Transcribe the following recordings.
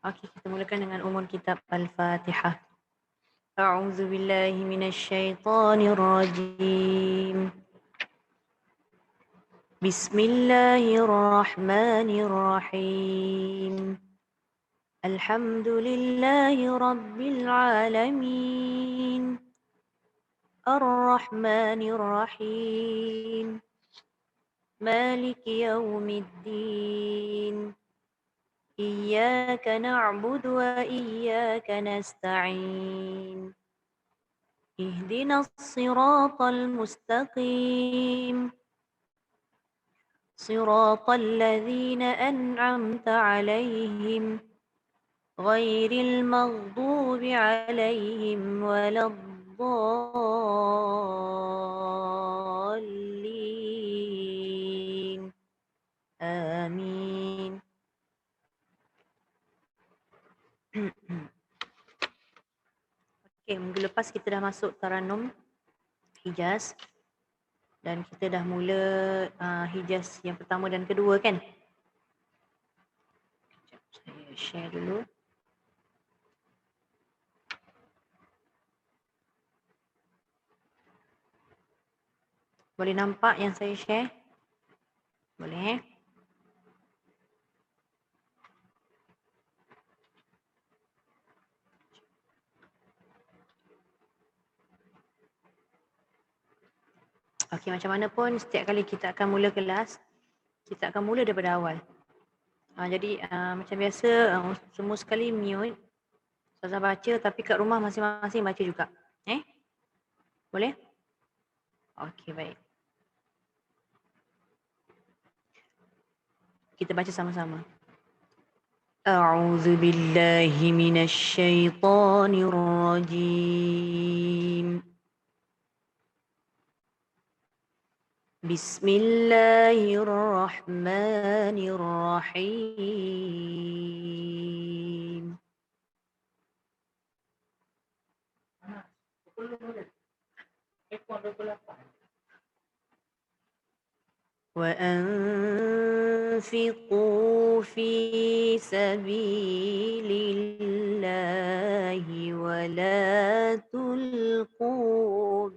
Okey, kita mulakan dengan umum kitab Al-Fatihah. A'udzu billahi minasyaitonir rajim. Bismillahirrahmanirrahim. Alhamdulillahi rabbil alamin. Ar-Rahmanir Rahim. Maliki yaumiddin. إياك نعبد وإياك نستعين اهدنا الصراط المستقيم صراط الذين أنعمت عليهم غير المغضوب عليهم ولا الضالين آمين. Okey, minggu lepas kita dah masuk Taranum Hijaz dan kita dah mula Hijaz yang pertama dan kedua kan? Sekejap, saya share dulu. Boleh nampak yang saya share? Boleh? Okey, macam mana pun setiap kali kita akan mula kelas, kita akan mula daripada awal. Jadi macam biasa semua sekali mute. Ustazah baca tapi kat rumah masing-masing baca juga. Boleh? Okey, baik. Kita baca sama-sama. A'udzu billahi minasyaitonir rajim. Bismillahirrahmanirrahim. وأنفقوا في سبيل الله ولا تلقوا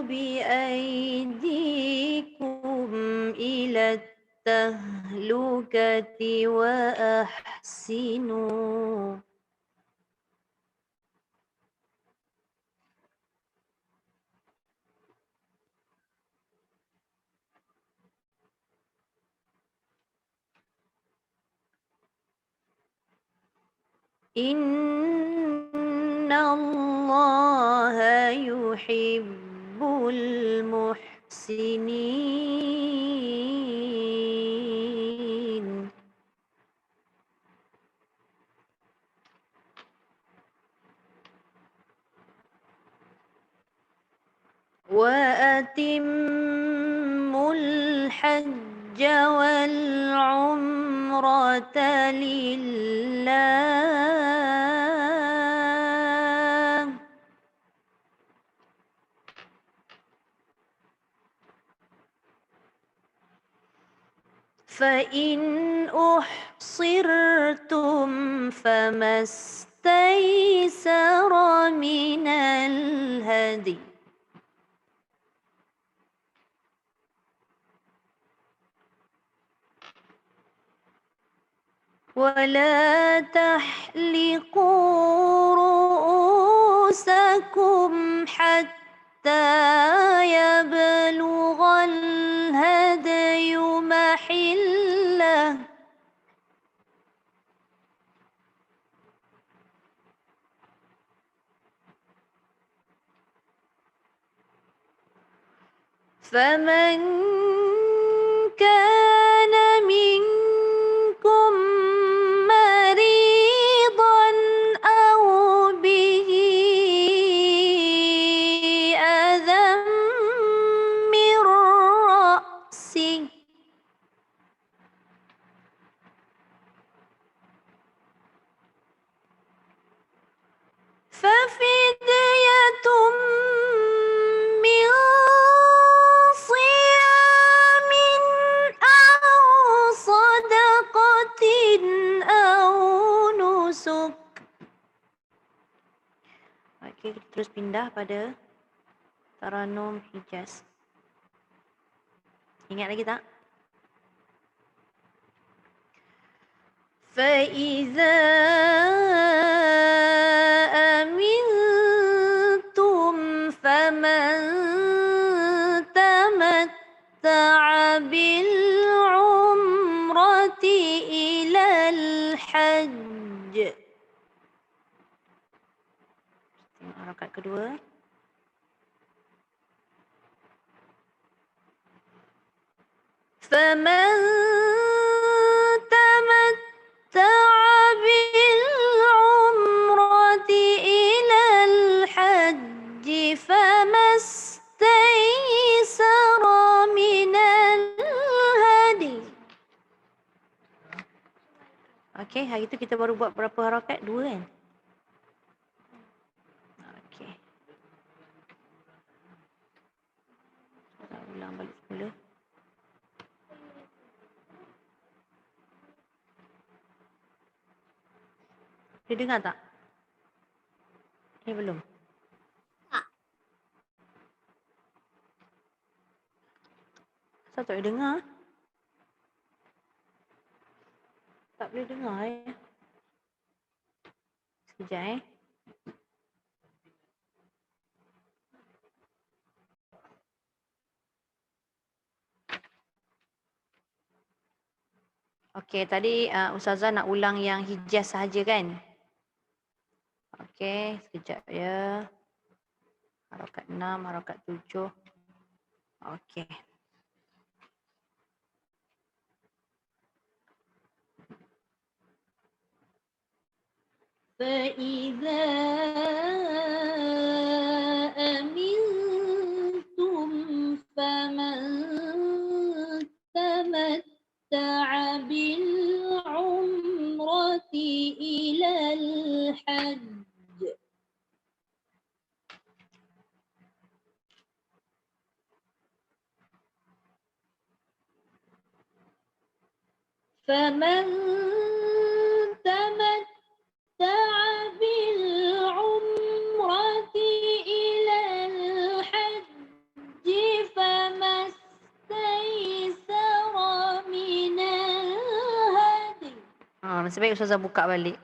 بأيديكم إلى التهلكة وأحسنوا إن الله يحب المحسنين. وأتموا الحج والعمرة لله فإن أحصرتم فما استيسر من الهدي ولا تحلقوا رؤوسكم حتى يبلغ الهدي محله فمن كان منكم مريضا أو به أذى من رأسه ففدية Okey, kita terus pindah pada Taranum Hijaz. Ingat lagi tak? فإذا أمنتم فمن تمتع بالعمرة إلى الحج. Tengok harakat kedua. فمن تمتع بالعمرة إلى الحج فما استيسر من الهدي. Okey, hari tu kita baru buat berapa harakat? 2 kan? Okey. Saya ulang balik semula. Dia dengar tak? Belum. Tak. Asal tak boleh dengar? Tak boleh dengar Sekejap Okey, tadi Ustazah nak ulang yang Hijaz sahaja kan? Okey, sekejap ya. Harakat 6, harakat 7. Okey. فإذا أمنتم فمن تمتع بالعمرة إلى الحج. فمن تمتع بالعمرة إلى الحج فما استيسر من الهدي. Nasib baik Ustazah buka balik.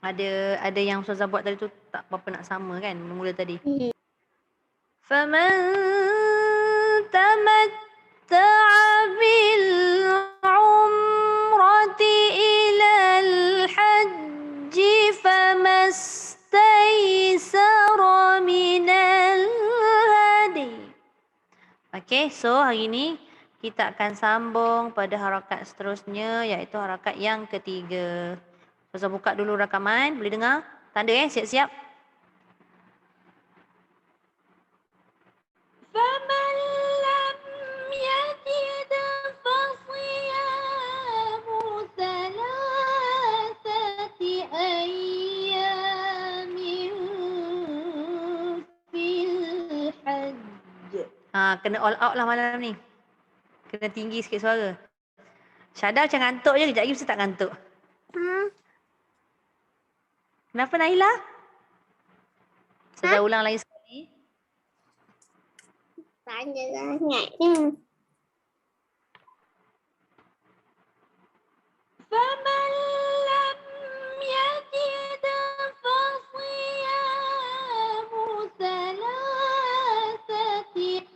Ada yang Ustazah buat tadi tu tak apa-apa nak sama kan mula tadi. فمن تمتع بالعمرة إلى الحج فما استيسر من الهدي. Okey, so hari ni kita akan sambung pada harakat seterusnya iaitu harakat yang ketiga. Ustazah buka dulu rakaman, boleh dengar? Tanda siap-siap. فمن لم يجد فصيام 3 أيام في الحج. Kena all out lah malam ni. Kena tinggi sikit suara. Syada macam ngantuk je, kejap lagi mesti tak ngantuk. Kenapa Naila? Saya ulang lagi sekali. Tanya sangat. فمن لم يجد فصيام 3.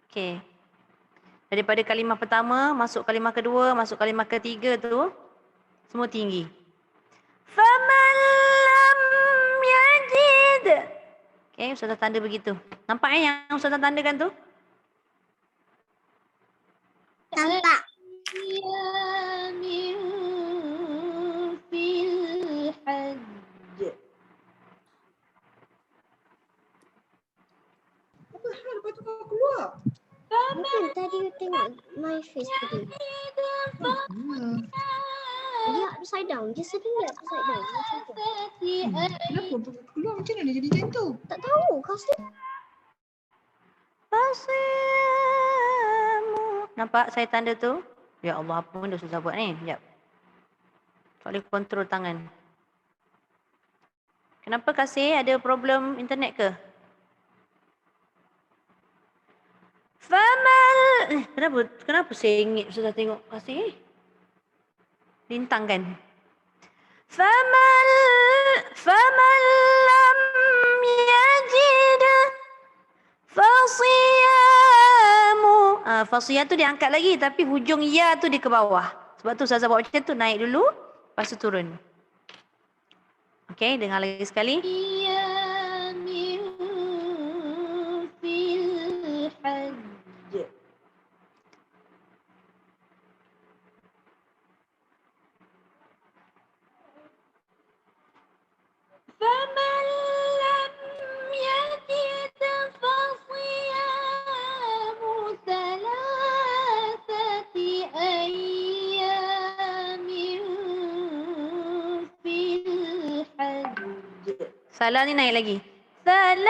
Okey. Daripada kalimah pertama masuk kalimah kedua, masuk kalimah ketiga tu semua tinggi. Faman lam yajid. Okey, Ustazah tanda begitu. Nampak yang Ustazah tandakan tu? Nampak. Fil hajj. Apa hal lepas tu kau keluar? Bukan tadi you tengok my face tadi. Dia upside down. Dia sering dia upside down. Kenapa keluar macam mana jadi macam tu? Tak tahu. Kau sendiri. Pasimu. Nampak saya tanda tu? Ya Allah, apa benda susah buat ni? Sekejap. Tak boleh kontrol tangan. Kenapa Kasih? Ada problem internet ke? Famal. Kenapa sengit susah tengok Kasih? Lintang kan? Famal lam yajid fasiyamu. Fasiyah tu diangkat lagi tapi hujung ya tu di ke bawah. Sebab tu Ustazah buat macam tu, naik dulu lepas tu turun. Okey, dengar lagi sekali. Yamin fil hajj. فمن لم يجد فصيام ثلاثة أيام في الحج. Salah ni naik lagi. Thalathati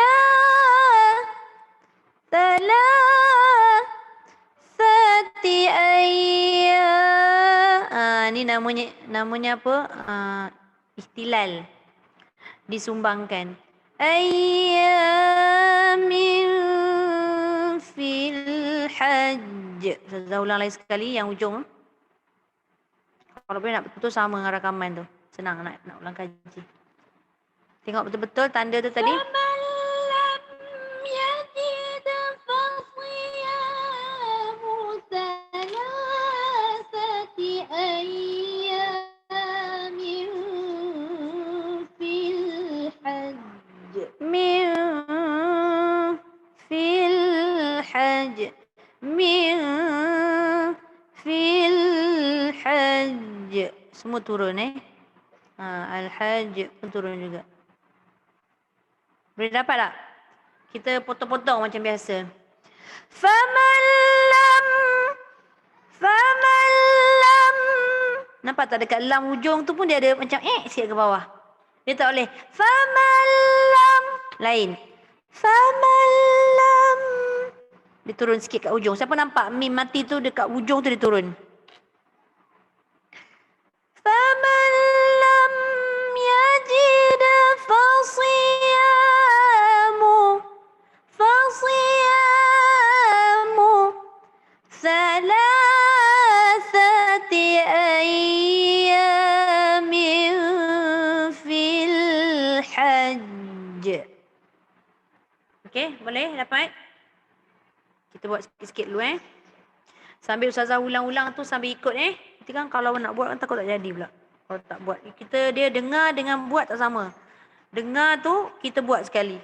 ayyam. Ni namanya apa? Ihtilal. Disumbangkan. Ayyamin fil hajj. Saya ulang lagi sekali yang ujung. Kalau boleh nak betul sama dengan rakaman tu. Senang nak ulang kaji. Tengok betul-betul tanda tu tadi. Semua turun Al-Hajj pun turun juga. Boleh dapat tak? Kita potong-potong macam biasa. Faman lam. Nampak tak dekat lam hujung tu pun dia ada macam sikit ke bawah. Dia tak boleh. Faman lam. Lain. Faman lam. Dia turun sikit kat hujung. Siapa nampak mim mati tu dekat hujung tu dia turun. فمن لم يجد فصيام ثلاثة أيام في الحج. Okey, boleh dapat? Kita buat sikit-sikit dulu Sambil Ustazah ulang-ulang tu sambil ikut Nanti kan kalau nak buat kan takut tak jadi pula. Kalau tak buat. Dia dengar dengan buat tak sama. Dengar tu kita buat sekali.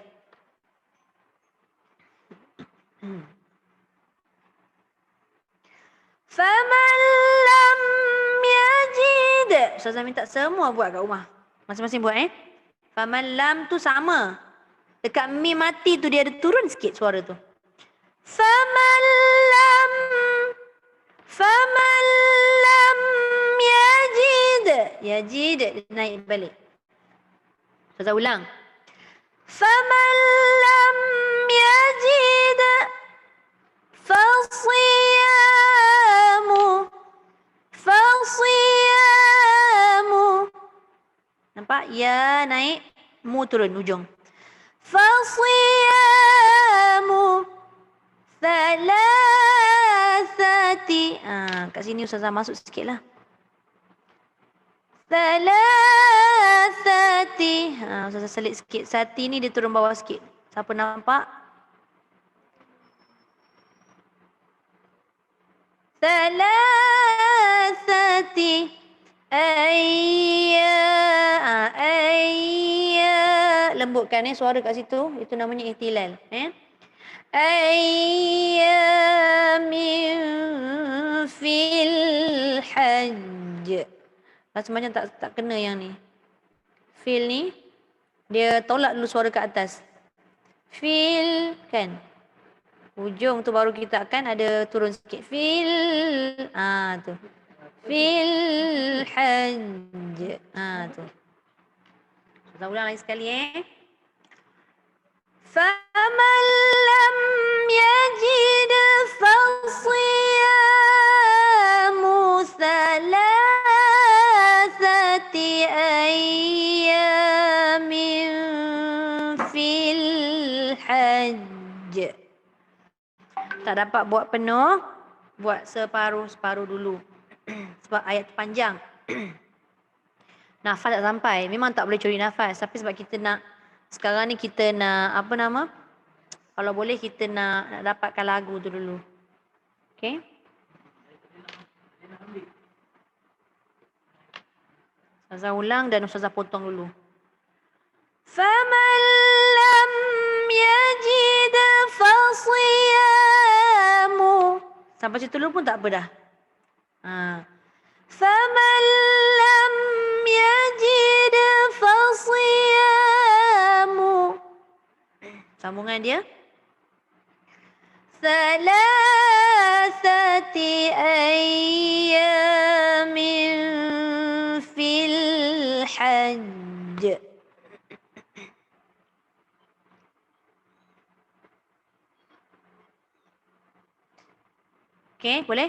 Faman lam yajid. Ustazah minta semua buat kat rumah. Masing-masing buat Faman lam tu sama. Dekat mim mati tu dia ada turun sikit suara tu. Faman lam yajid naik balik. Ustazah ulang. Faman lam yajid fasiyamu. Nampak? Ya naik, mu turun ujung. Fasiyamu thalathati. Kat sini Ustazah masuk sikit lah. Thalathati. Ustazah selit sikit. Sati ni dia turun bawah sikit. Siapa nampak? Thalathati lembutkan suara kat situ. Itu namanya ihtilal. Ayyamin fil hajj. Rasa macam tak kena yang ni. Fil ni dia tolak dulu suara kat atas. Fil kan. Hujung tu baru kita akan ada turun sikit. Fil tu. Fil hajj. Tu. Kita ulang lagi sekali Faman lam yajid fasiyamu thalathati أيام في الحج. Tak dapat buat penuh, buat separuh-separuh dulu. Sebab ayat tu panjang. Nafas tak sampai. Memang tak boleh curi nafas. Tapi sebab kita nak, sekarang ni kita nak, apa nama? Kalau boleh kita nak dapatkan lagu tu dulu. Okay? Ustazah ulang dan Ustazah potong dulu. فَمَنْ لَمْ يَجِدْ فَصِيَامُ. Sampai situ dulu pun tak apa dah. فَمَنْ لَمْ يَجِدْ فَصِيَامُ. Sambungan dia. ثَلَاثَةِ أَيَّامٍ فِي الْحَجِّ. Okey, boleh?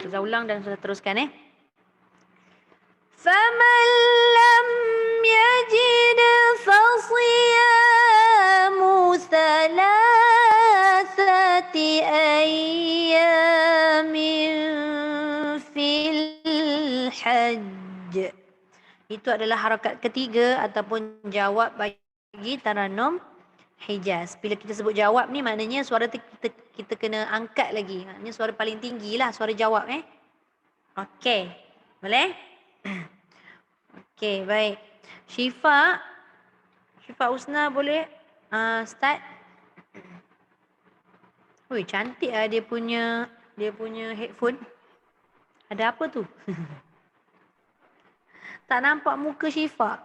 Saya ulang dan saya teruskan فَمَنْ لَمْ يَجِدْ فَصِيَامُ ثَلَاثَةِ أَيَّامٍ فِي الْحَجِّ. Itu adalah harakat ketiga ataupun jawab bagi Tarannum Hijaz. Bila kita sebut jawab ni maknanya suara kita kena angkat lagi. Maknanya suara paling tinggi lah suara jawab Okey. Boleh? Okey, baik. Syifa Usna boleh start? Ui, cantik lah dia punya headphone. Ada apa tu? Tak nampak muka Syifa.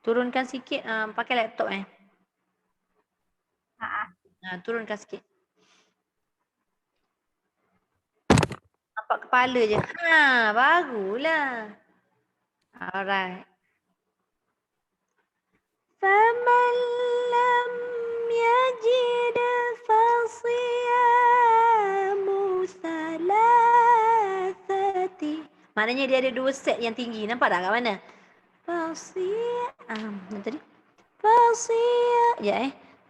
Turunkan sikit, pakai laptop turunkan sikit. Nampak kepala je. Barulah. Alright. فَمَنْ لَمْ يَجِدْ فَصِيَامُ ثَلَاثَةِ. Maknanya dia ada dua set yang tinggi. Nampak tak kat mana? Tadi.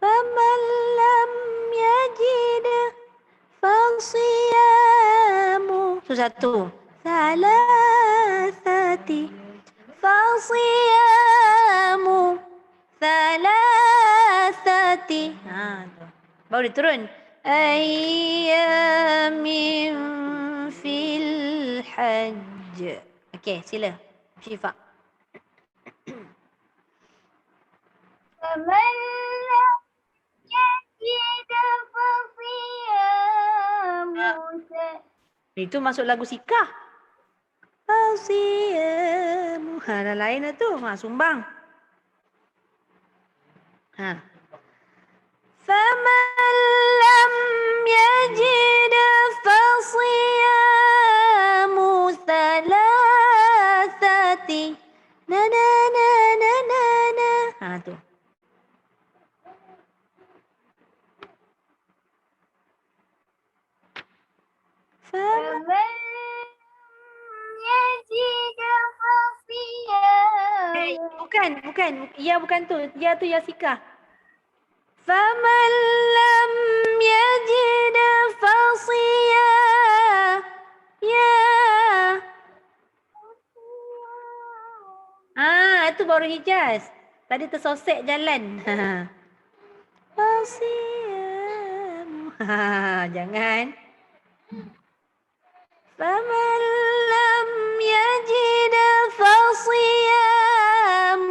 فَمَنْ لَمْ يَجِدْ فَصِيَامُ. Itu satu. ثَلَاثَةِ. فَصِيَامُ ثَلَاثَةِ. Baru dia turun. أَيَّامٍ فِي الْحَجِّ. Okey, sila. Syifa. فَمَنْ لَمْ يَجِدْ فَصِيَامُ. Itu masuk lagu Sikah. Fasiyamu. Dah lain dah tu. Sumbang. فَمَنْ لَمْ يَجِدْ فَصِيَامُ ثَلَاثَةِ. Tu. فَمَنْ يَجِدْ فَصِيَامُ. Bukan. Ya bukan tu. Ya tu Yasikah. فَمَنْ لَمْ يَجِدْ فَصِيَامُ. Itu baru Hijaz. Tadi tersosek jalan. Fasiyamu. Jangan. فَمَنْ لَمْ يَجِدْ فَصِيَامُ.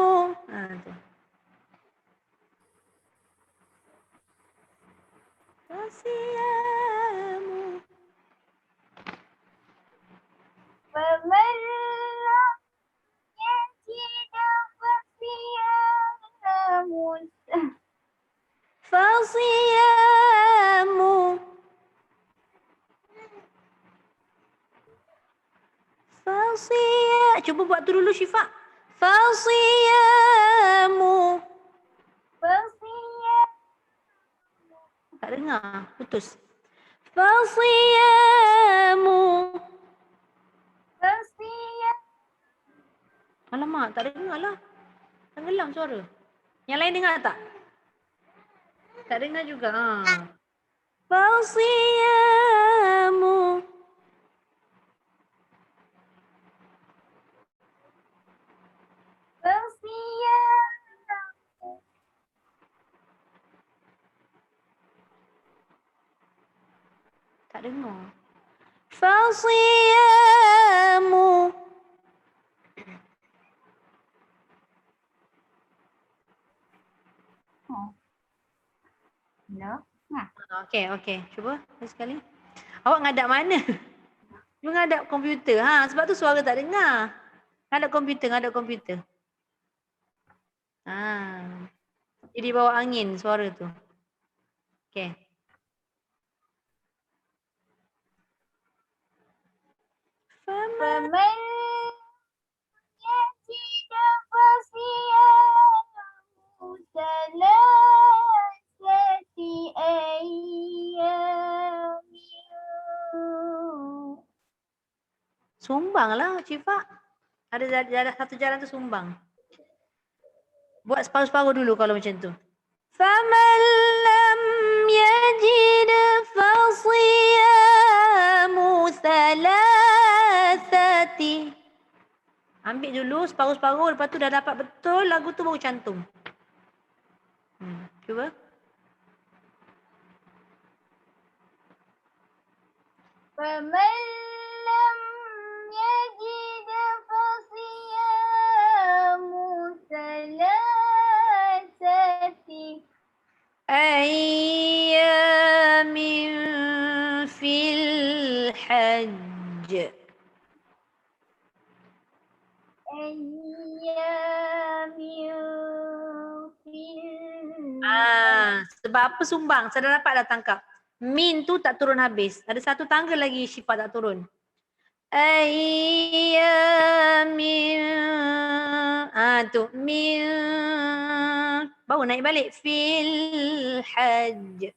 فَصِيَامُ. فَمَنْ لَمْ يَجِدْ فَصِيَامُ. فَصِيَامُ. Cuba buat tu dulu Syifa. Fasiyamu. Tak dengar. Putus. Fasiyamu. Alamak, tak dengar lah. Tenggelam suara. Yang lain dengar tak? Tak dengar juga. Fasiyamu. Tak dengar. Fasiyamu. Ya. Okey. Cuba sekali. Awak ngadap mana? You ngadap komputer. Sebab tu suara tak dengar. Ngadap komputer. Jadi bawa angin suara tu. Okey. فمن يجد فصيام ثلاثة أيام. Sumbanglah Syifa. Ada satu jalan tu sumbang. Buat separuh-separuh dulu kalau macam tu. فَمَنْ لَمْ يَجِدْ فَصِيَامُ ثَلَاثَةِ. Ambil dulu separuh-separuh, lepas tu dah dapat betul lagu tu baru cantum. Cuba. فمن لم يجد فصيام ثلاثة أيام في الحج. أيام في Sebab apa sumbang? Saya dah dapat dah tangkap. Min tu tak turun habis. Ada satu tangga lagi Syifa tak turun. Ayyamin. Tu. Min. Baru naik balik. Fil hajj.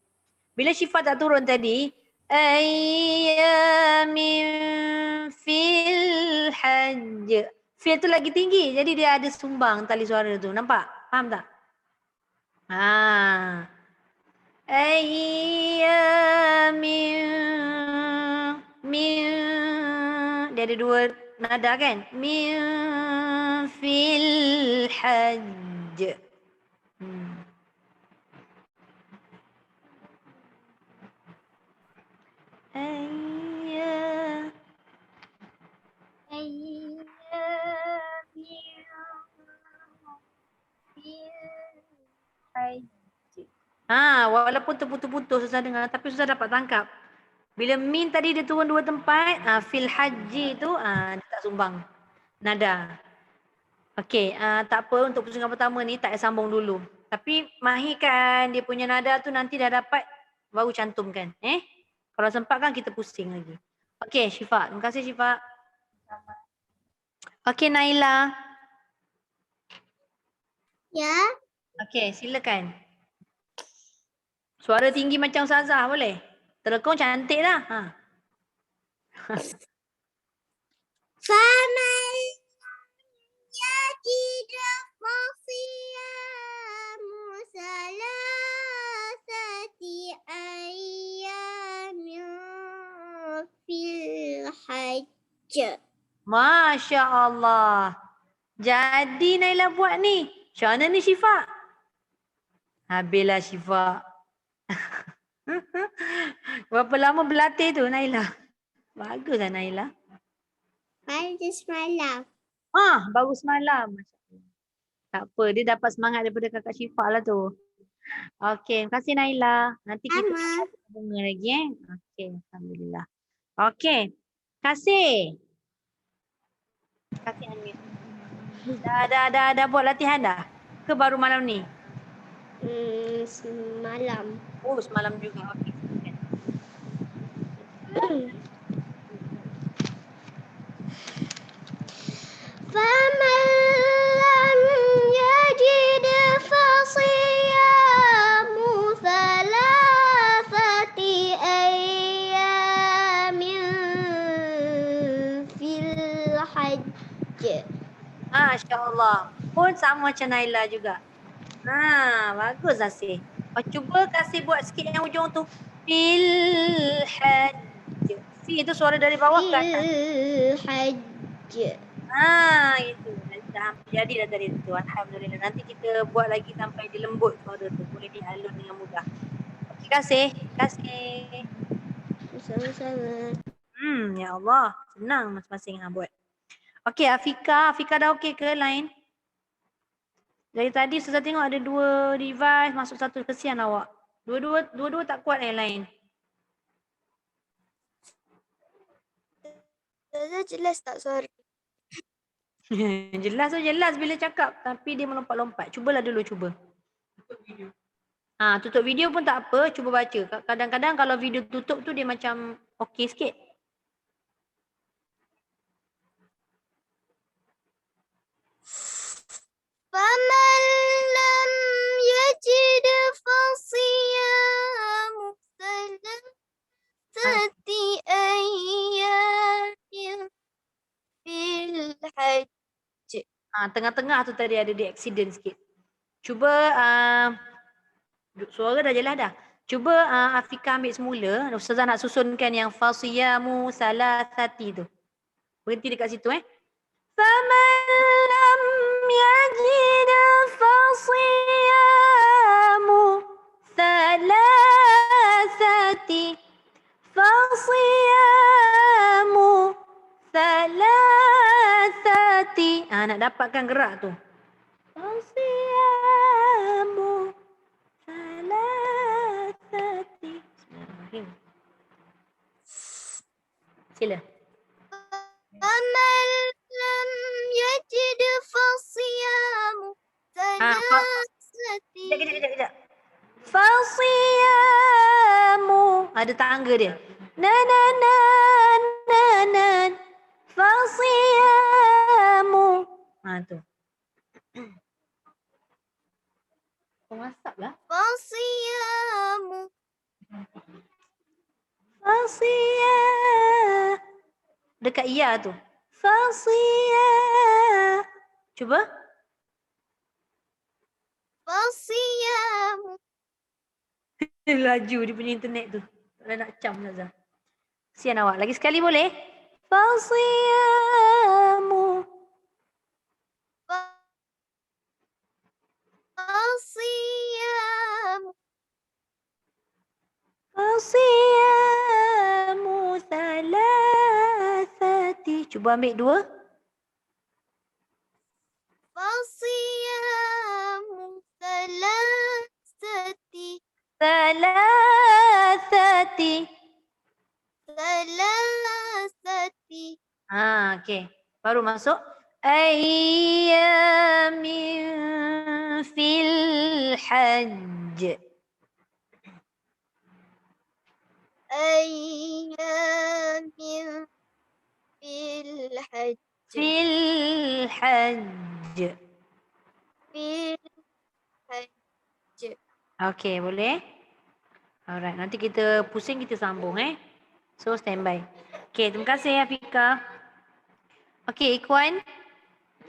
Bila Syifa tak turun tadi. Ayyamin fil hajj. Fil tu lagi tinggi. Jadi dia ada sumbang tali suara tu. Nampak? Faham tak? Min. Dia ada dua nada kan? Min fil hajj. Walaupun terputus-putus susah dengar tapi susah dapat tangkap. Bila min tadi dia turun dua tempat, fil haji tu dia tak sumbang nada. Okey, tak apa untuk pusingan pertama ni tak payah sambung dulu. Tapi mahirkan dia punya nada tu nanti dah dapat baru cantumkan. Kalau sempat kan kita pusing lagi. Okey Syifa, terima kasih Syifa. Okey Naila. Ya. Okey, silakan. Suara tinggi macam Ustazah boleh? Telekong cantik dah. فمن يجد فصيام ثلاثة أيام في الحج. Masya Allah. Jadi Naila buat ni. Macam mana ni Syifa? Habislah Syifa. Berapa lama berlatih tu Naila? Baguslah Naila. Baru semalam. Baru semalam. Tak apa, dia dapat semangat daripada kakak Syifa lah tu. Okey, terima kasih Naila. Nanti kita bunga lagi Okey, alhamdulillah. Okey. Kasih. Kasih Amir. Dah buat latihan dah? Ke baru malam ni? Semalam. Oh, semalam juga. Okey. فمن لم يجد فصيام ثلاثة أيام في الحج. InsyaAllah. Pun sama macam Naila juga. Bagus Asih. Cuba kasih buat sikit yang ujung tu. Fil hajj. Fi itu suara dari bawah ke atas. الحج Itu. Dah jadi dah tadi tu. Alhamdulillah. Nanti kita buat lagi sampai dia lembut suara tu. Boleh dihalun dengan mudah. Okey, kasih. Kasih. sama-sama. Ya Allah. Senang masing-masing buat. Okey, Afika. Afika dah okey ke lain? Dari tadi Ustazah tengok ada 2 device masuk satu, kesian awak. Dua-dua tak kuat yang lain. Jelas tak suara? Jelas tu jelas bila cakap tapi dia melompat-lompat. Cubalah dulu cuba. Tutup video pun tak apa, cuba baca. Kadang-kadang kalau video tutup tu dia macam okey sikit. فمن لم يجد فصيام ثلاثة أيام في الحج. Tengah-tengah tu tadi ada di accident sikit. Cuba suara dah jelas dah. Cuba Afika ambil semula. Ustazah nak susunkan yang fasiyamu salasati tu. Berhenti dekat situ فمن لم يجد فصيام ثلاثة. Nak dapatkan gerak tu. Fasiyamu salasati. Bismillahirrahmanirrahim. Sila. فمن لم يجد فصيام ثلاثة. Kejap. Fasiyamu. Ada tangga dia. Nan. Fasiyamu. Tu. Kau masak lah. فصيام Fasiyah. Dekat iya tu. Fasiyah. Cuba. فصيام Laju dia punya internet tu. Tak nak cam Nazah. Kesian awak. Lagi sekali boleh? Fasiyamu. فصيام Fasiyamu salasati. Cuba ambil 2. فصيام ثلاثة. Salasati. Okey. Baru masuk. Ayyamin fil hajj. أيام في الحج. Fil hajj. في الحج. Okey, boleh? Alright, nanti kita pusing kita sambung So standby. Okey, terima kasih Afika. Okey, Ikhwan.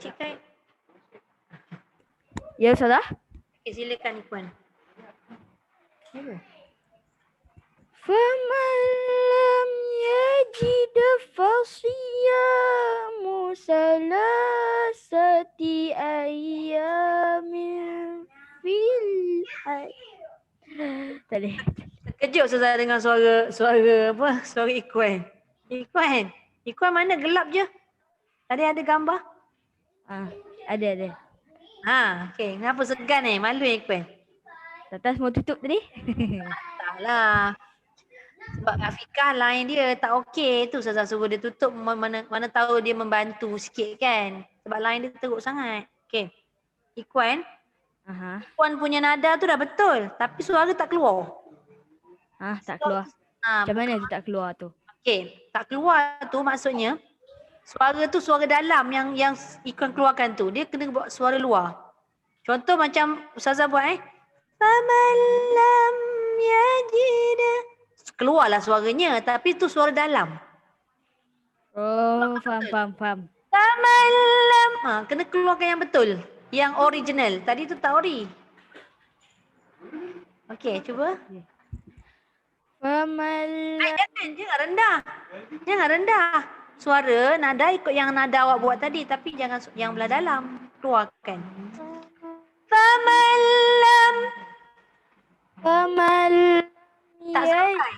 Cik Kai. Ya, Ustazah. Okey, silakan Ikhwan. فَمَنْ لَمْ يَجِدْ فَصِيَامُ ثَلَاثَةِ أَيَّامٍ فِي الْحَجِّ. Tadi. Terkejut Ustazah dengan suara Ikhwan. Ikhwan mana gelap je? Tadi ada gambar? Ada. Okey. Kenapa segan Malu Ikhwan? Tata semua tutup tadi. Taklah. Sebab Afika line dia tak okey. Tu Ustazah suruh dia tutup. Mana tahu dia membantu sikit kan. Sebab line dia teruk sangat. Okey. Ikhwan. Ikhwan punya nada tu dah betul. Tapi suara tak keluar. Tak keluar. Macam mana tu tak keluar tu? Okey. Tak keluar tu maksudnya. Suara tu suara dalam yang Ikhwan keluarkan tu. Dia kena buat suara luar. Contoh macam Ustazah buat Faman lam yajid. Keluarlah suaranya tapi tu suara dalam. Oh, faham. Faman lam. Kena keluarkan yang betul. Yang original. Tadi tu tak ori. Okey, cuba. Faman Jangan rendah. Jangan rendah. Suara nada ikut yang nada awak buat tadi, tapi jangan yang belah dalam. Keluarkan. Faman lam. faman Tak sampai.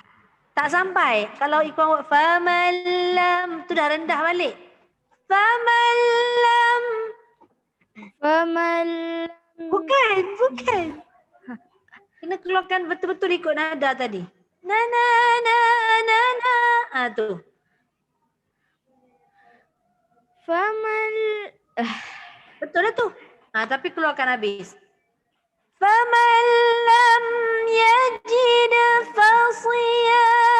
Tak sampai. Kalau ikut awak faman lam tu dah rendah balik. Faman lam. faman Bukan. Kena keluarkan betul-betul ikut nada tadi. Na na na na na. Tu. faman Betul lah tu. Tapi keluarkan habis. Faman lam yajid fasiyamu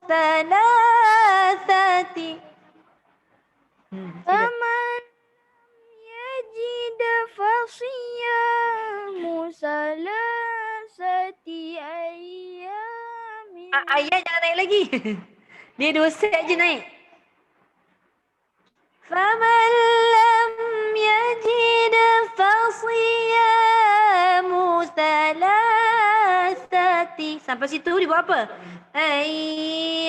thalathati. faman yajid fasiyamu salasati ayyamin. Ayat jangan naik lagi. Dia 2 set je naik. Faman lam yajid fasiyamu thalathati. Sampai situ dia buat apa? Ayyamin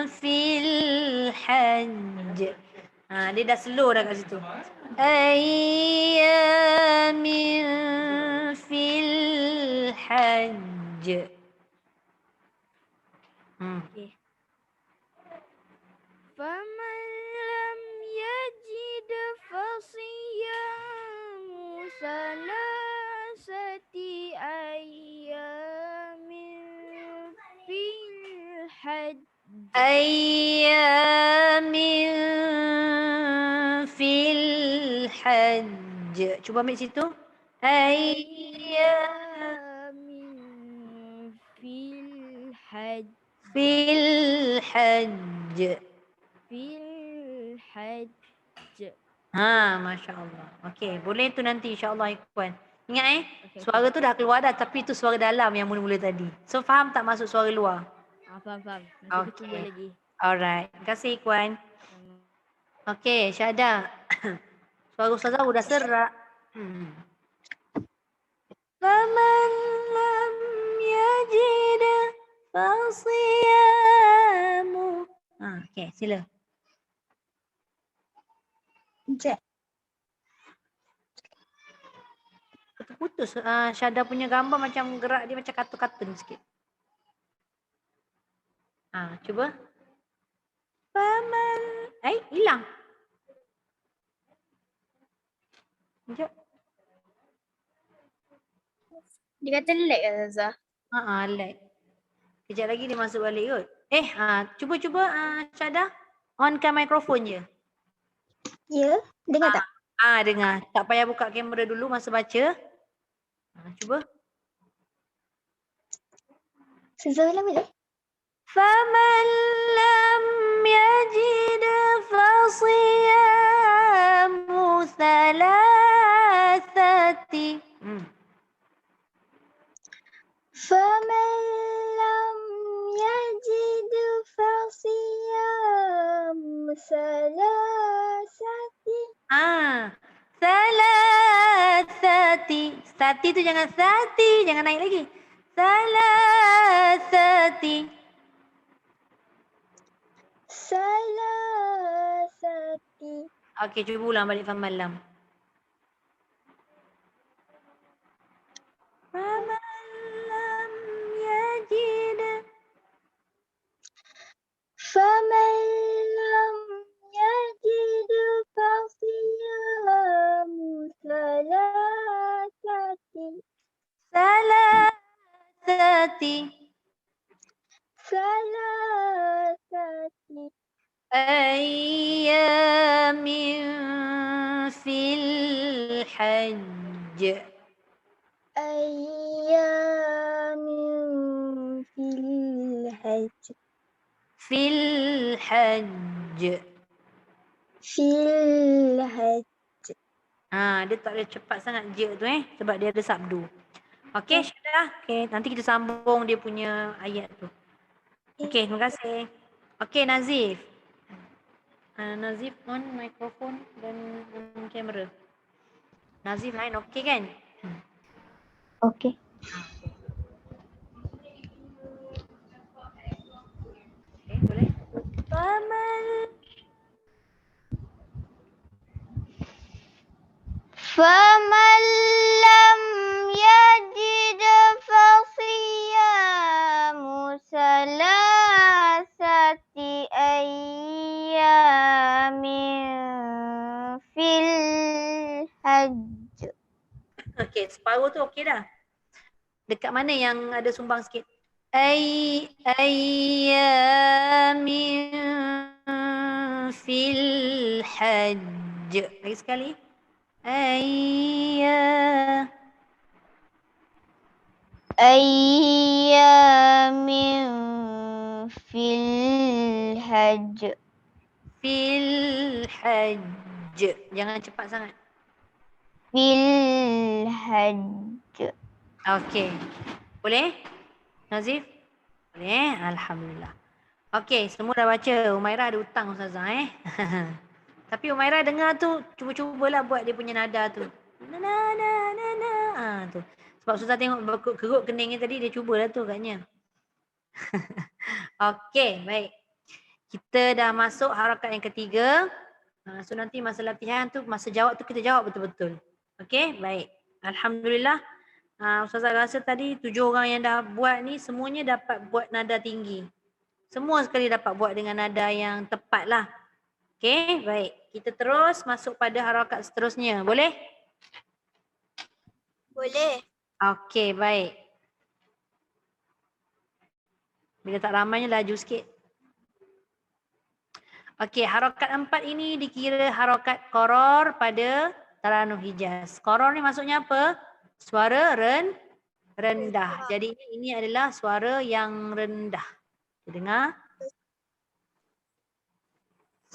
fil hajj. Dia dah slow dah kat situ. Ayyamin fil hajj. Okay. Faman lam yajid fasiyamu salasati ayyamin fil hajj. Ayyamin fil hajj. Cuba ambil situ. Ayyamin fil hajj. Fil hajj. Fil hajj. Masya Allah. Okey, boleh tu nanti insya-Allah Ikhwan. Ingat suara tu dah keluar dah, tapi tu suara dalam yang mula-mula tadi. So faham tak masuk suara luar? Faham. Nanti kita cuba lagi. Alright. Terima kasih Ikhwan. Okey, Syahda. Suara Ustazah dah serak. Faman lam yajid fasiyamu. Okey, sila. Sekejap. Putus. Syahda punya gambar macam gerak dia macam kartun-kartun sikit. Cuba. Faman. Hilang. Sekejap. Dia kata lag lah Zazah. Lag. Kejap lagi dia masuk balik kot. Cuba Syahda. Onkan mikrofon je. Ya, dengar tak? Dengar. Tak payah buka kamera dulu masa baca. Cuba. Zazah ulang boleh? فمن لم يجد فصيام ثلاثة. فمن لم يجد فصيام ثلاثة. Salasati. Sati tu jangan sati, jangan naik lagi. Salasati. Salasati. Okey, cuba ulang balik faman lam. Faman lam yajid. فمن لم يجد فصيام ثلاثة أيام في الحج. أيام في الحج. في الحج. في الحج. Dia tak boleh cepat sangat je tu sebab dia ada sabdu. Okey, Syahda. Okey, nanti kita sambung dia punya ayat tu. Okey, terima kasih. Okey, Nazif. Nazif on mikrofon dan kamera. Nazif lain okey kan? Okay. Okey, boleh? فمن لم يجد فصيام ثلاثة أيام في الحج. Okey, separuh tu okey dah. Dekat mana yang ada sumbang sikit? Ayyamin fil hajj. Lagi sekali. أيام في الحج. Fil hajj. Jangan cepat sangat. في الحج. Okey. Boleh? Nazif? Boleh? Alhamdulillah. Okey, semua dah baca. Umairah ada hutang Ustazah Tapi Umairah dengar tu, cuba-cubalah buat dia punya nada tu. Na. Tu. Sebab Ustazah tengok kerut keningnya tadi, dia cubalah tu katnya. Okey, baik. Kita dah masuk harakat yang ketiga. So nanti masa latihan tu, masa jawab tu kita jawab betul-betul. Okey, baik. Alhamdulillah. Ustazah rasa tadi 7 orang yang dah buat ni semuanya dapat buat nada tinggi. Semua sekali dapat buat dengan nada yang tepat lah. Okey, baik. Kita terus masuk pada harakat seterusnya. Boleh? Boleh. Okey, baik. Bila tak ramainya laju sikit. Okey, harakat 4 ini dikira harakat koror pada Taranum Hijaz. Koror ni maksudnya apa? Suara rendah. Jadi ini adalah suara yang rendah. Kita dengar.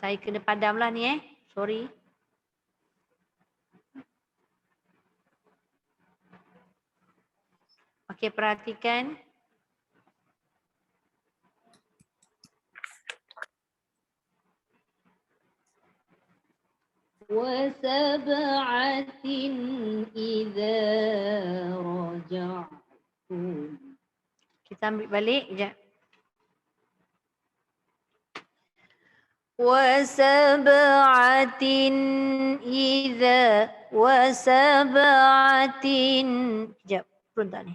Saya kena padamlah ni Sorry. Okey, perhatikan. وَسَبْعَةٍ إِذَا رَجَعْتُمْ. Kita ambil balik sekejap. وَسَبْعَةٍ إِذَا Sekejap, turun tak ni?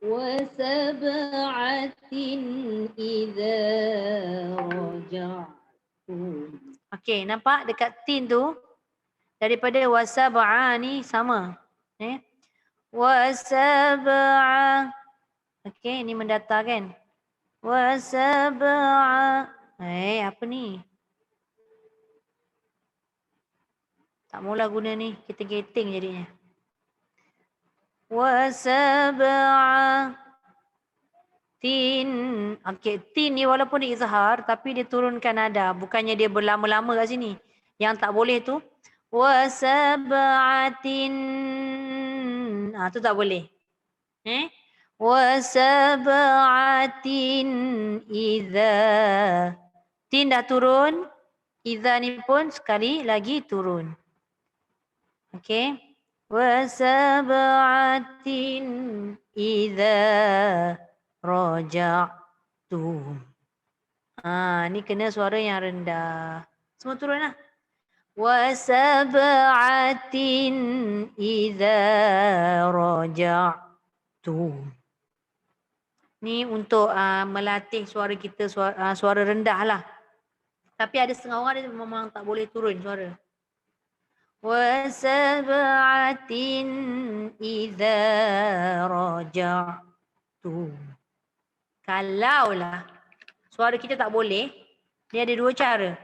وَسَبْعَةٍ إِذَا رَجَعْتُمْ. Okey, nampak dekat tin tu daripada wasab'a ni sama. Wasab'a. Okey, ini mendata kan? Wasab'a. Apa ni? Tak mula guna ni, kita gating jadinya. Wasab'a. Tin. Okey, tin ni walaupun dia izhar tapi dia turunkan nada. Bukannya dia berlama-lama kat sini. Yang tak boleh tu. Wasab'atin. Tu tak boleh. Wasab'atin idza. Tin dah turun. Idza ni pun sekali lagi turun. Okey. Wasab'atin idza raja'tum. Ni kena suara yang rendah. Semua turun lah. Wasab'atin idza raja'tum. Ni untuk melatih suara kita, suara rendah lah. Tapi ada setengah orang dia memang tak boleh turun suara. Wasab'atin idza raja'tum. Kalaulah suara kita tak boleh, dia ada 2 cara.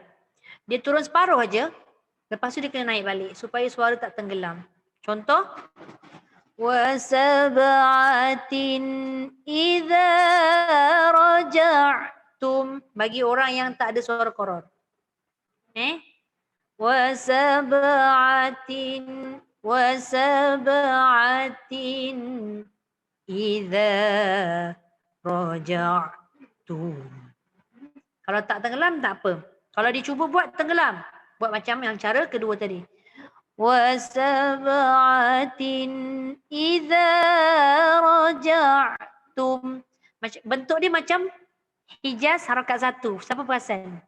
Dia turun separuh aja, lepas tu dia kena naik balik supaya suara tak tenggelam. Contoh, wasab'atin idza raja'tum. Bagi orang yang tak ada suara koror. Wasab'atin idza raja'tum. Kalau tak tenggelam tak apa. Kalau dicuba buat tenggelam. Buat macam yang cara kedua tadi. Wasab'atin idza raja'tum. Bentuk dia macam hijaz harakat satu. Siapa perasan?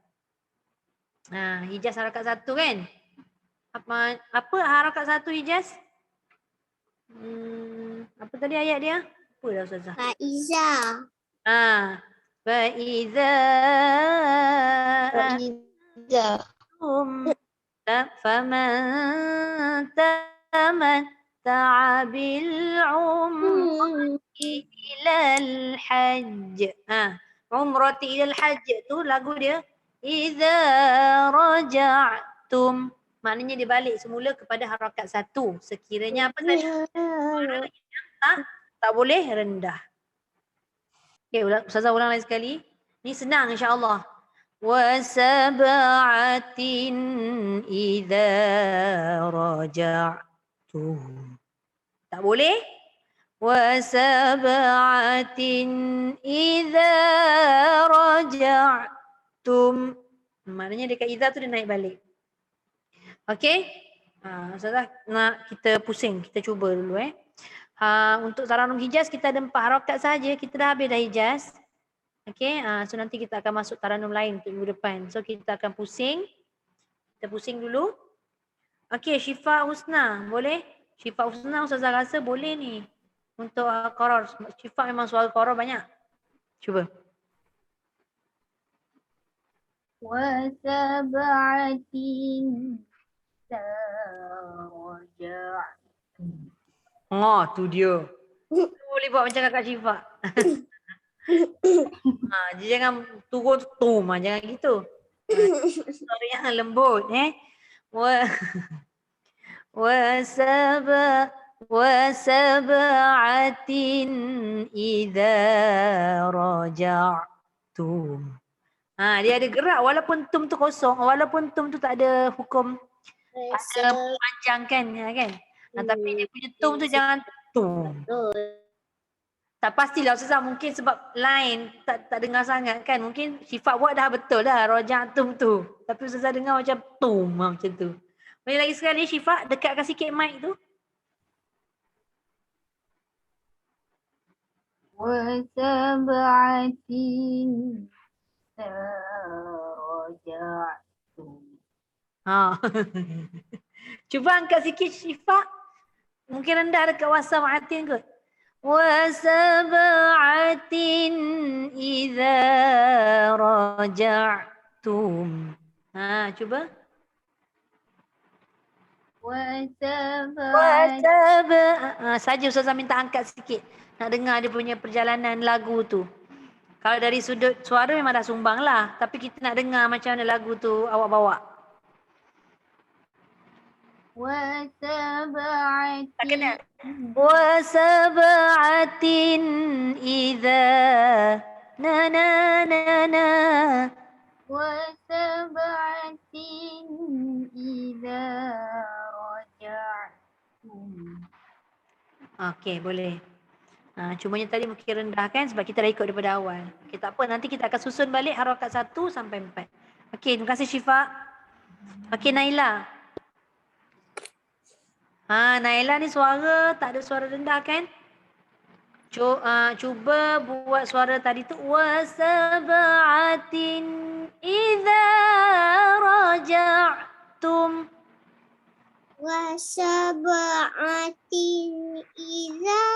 Hijaz harakat satu kan? Apa harakat satu hijaz? Apa tadi ayat dia? Apa dah Ustazah? Faiza. Faiza faman tamatta'a bil umrati ilal hajj. Umrati ilal hajj tu lagu dia. Idza raja'tum. Maknanya dia balik semula kepada harakat satu. Sekiranya apa saja? Tak boleh rendah. Okay, Ustazah ulang lagi sekali. Ni senang insya-Allah. Wasab'atin idza raja'tum. Tak boleh? Wasab'atin idza raja'tum. Maknanya dekat idza tu dia naik balik. Okey? Ustazah nak kita pusing, kita cuba dulu untuk Taranum Hijaz kita ada 4 harakat saja, kita dah habis dah Hijaz. Okey, so nanti kita akan masuk Taranum lain untuk minggu depan. So kita akan pusing. Kita pusing dulu. Okey, Syifa Husna, boleh? Syifa Husna Ustazah rasa boleh ni. Untuk Qaror. Syifa memang suara Qaror banyak. Cuba. Wasab'atin darajat. Tu dia. Boleh buat macam kakak Syifa. Dia jangan turun tum, jangan gitu. Suara yang lembut wasab'atin idza raja'tum. Dia ada gerak walaupun tum tu kosong, walaupun tum tu tak ada hukum ada panjang kan. Tapi dia punya tum tu jangan tum. Tak pastilah Ustazah, mungkin sebab lain tak dengar sangat kan. Mungkin Syifa buat dah betul dah raja'tum tu. Tapi Ustazah dengar macam tum macam tu. Boleh lagi sekali Syifa dekatkan sikit mic tu. Wasab'atin raja'tum. Cuba angkat sikit Syifa. Mungkin rendah dekat wasab'atin kot. Wasab'atin idza raja'tum. Cuba. Saja Ustazah minta angkat sikit. Nak dengar dia punya perjalanan lagu tu. Kalau dari sudut suara memang dah sumbang lah. Tapi kita nak dengar macam mana lagu tu awak bawa. Wasab'atin idza na wasab'atin idza raja'tum. Okey, boleh. Cumanya tadi mungkin rendah kan sebab kita dah ikut daripada awal. Okey, tak apa, nanti kita akan susun balik harakat 1 sampai 4. Okey, terima kasih Syifa. Okey, Naila. Naila ni suara, tak ada suara rendah kan? Cuba buat suara tadi tu. Wasab'atin idza raja'tum. Wasab'atin idza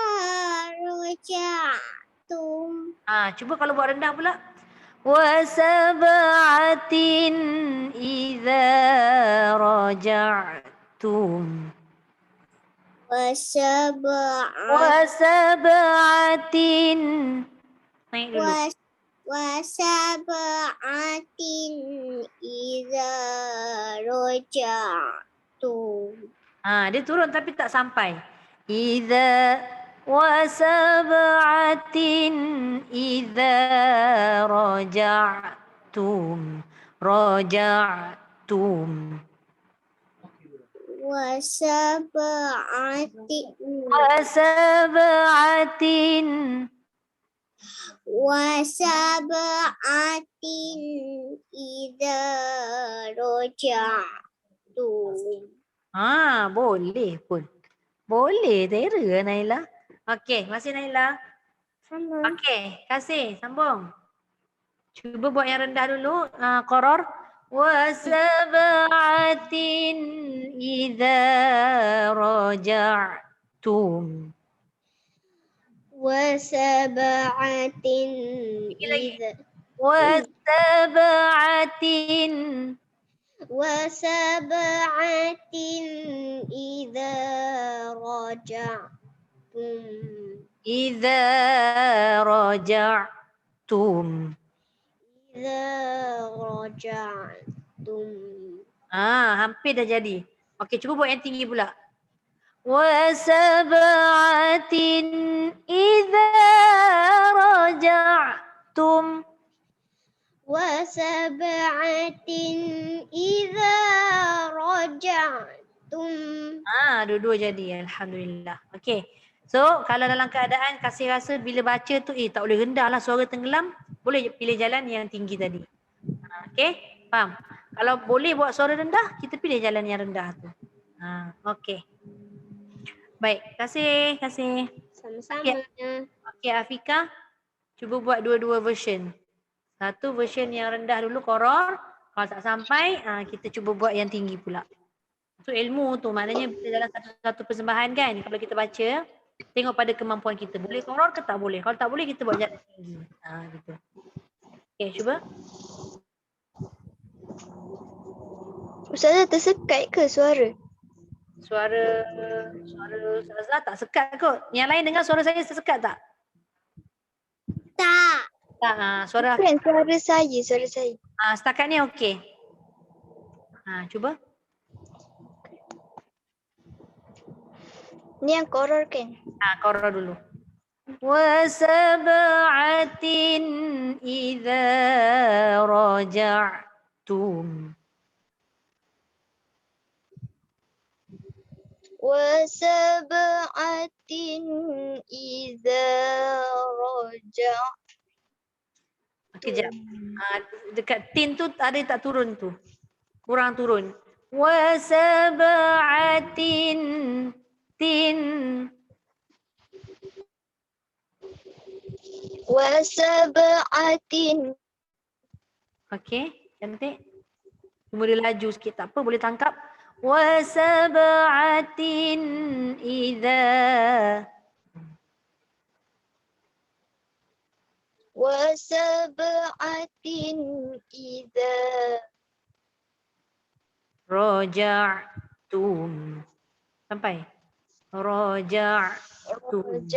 raja'tum. Cuba kalau buat rendah pula. Wasab'atin idza raja'tum. Wasab'atin. Naik dulu. Wasab'atin idza raja'tum. Dia turun tapi tak sampai. Idza wasab'atin idza raja'tum. Raja'tum. Wasab'atin. وسبعة إذا رجعتم. Boleh pun. Boleh, tera Naila. Okey, masih Naila. Okey, kasih, sambung. Cuba buat yang rendah dulu. Qaror. Wa sab'atin idza raja'tum. وسبعة lagi. إذا Wa sab'atin. وسبعة إذا رجعتم. Idza raja'tum. إذا رجعتم. Hampir dah jadi. Okey, cuba buat yang tinggi pula. Wa sab'atin idza raja'tum. وسبعة إذا رجعتم. Dua-dua jadi. Alhamdulillah. Okey. So, kalau dalam keadaan kasih rasa bila baca tu, tak boleh rendah lah suara tenggelam, boleh pilih jalan yang tinggi tadi. Okey? Faham? Kalau boleh buat suara rendah, kita pilih jalan yang rendah tu. Okey. Baik. Kasih. Sama-sama. Okey, Afika. Cuba buat dua-dua version. Satu version yang rendah dulu, Qaror. Kalau tak sampai, kita cuba buat yang tinggi pula. So ilmu tu maknanya dalam satu persembahan kan, kalau kita baca, tengok pada kemampuan kita. Boleh Qaror ke tak boleh? Kalau tak boleh, kita buat jalan tinggi. Gitu. Okay, cuba. Ustazah tersekat ke suara? Suara Ustazah tak sekat kot. Yang lain dengar suara saya tersekat tak? Tak. Tak. Suara Bukan suara saya. setakat ni okey. Cuba. Ni yang Qaror kan? Qaror dulu. Wa sab'atin idza raja'tum. وسبعة إذا رجعتم. Kejap. Dekat tin tu ada tak turun tu? Kurang turun. Wa sab'atin tin. وسبعة. Okey, cantik. Cuma dia laju sikit, tak apa, boleh tangkap. Wa sab'atin idza. وسبعة إذا raja'tum. Sampai. Raja'tum.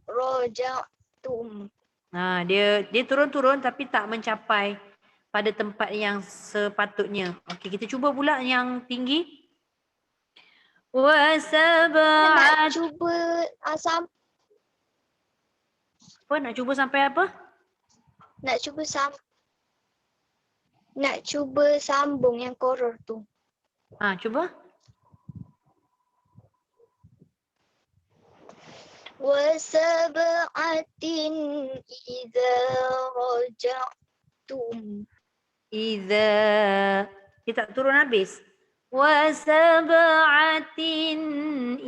رجعتم. Dia turun-turun tapi tak mencapai pada tempat yang sepatutnya. Okey, kita cuba pula yang tinggi. Wa Nak sab'at. cuba Nak cuba sampai apa? Nak cuba sambung yang Qaror tu. Cuba. وسبعة إذا رجعتم. Iza. Dia tak turun habis. Wa sab'atin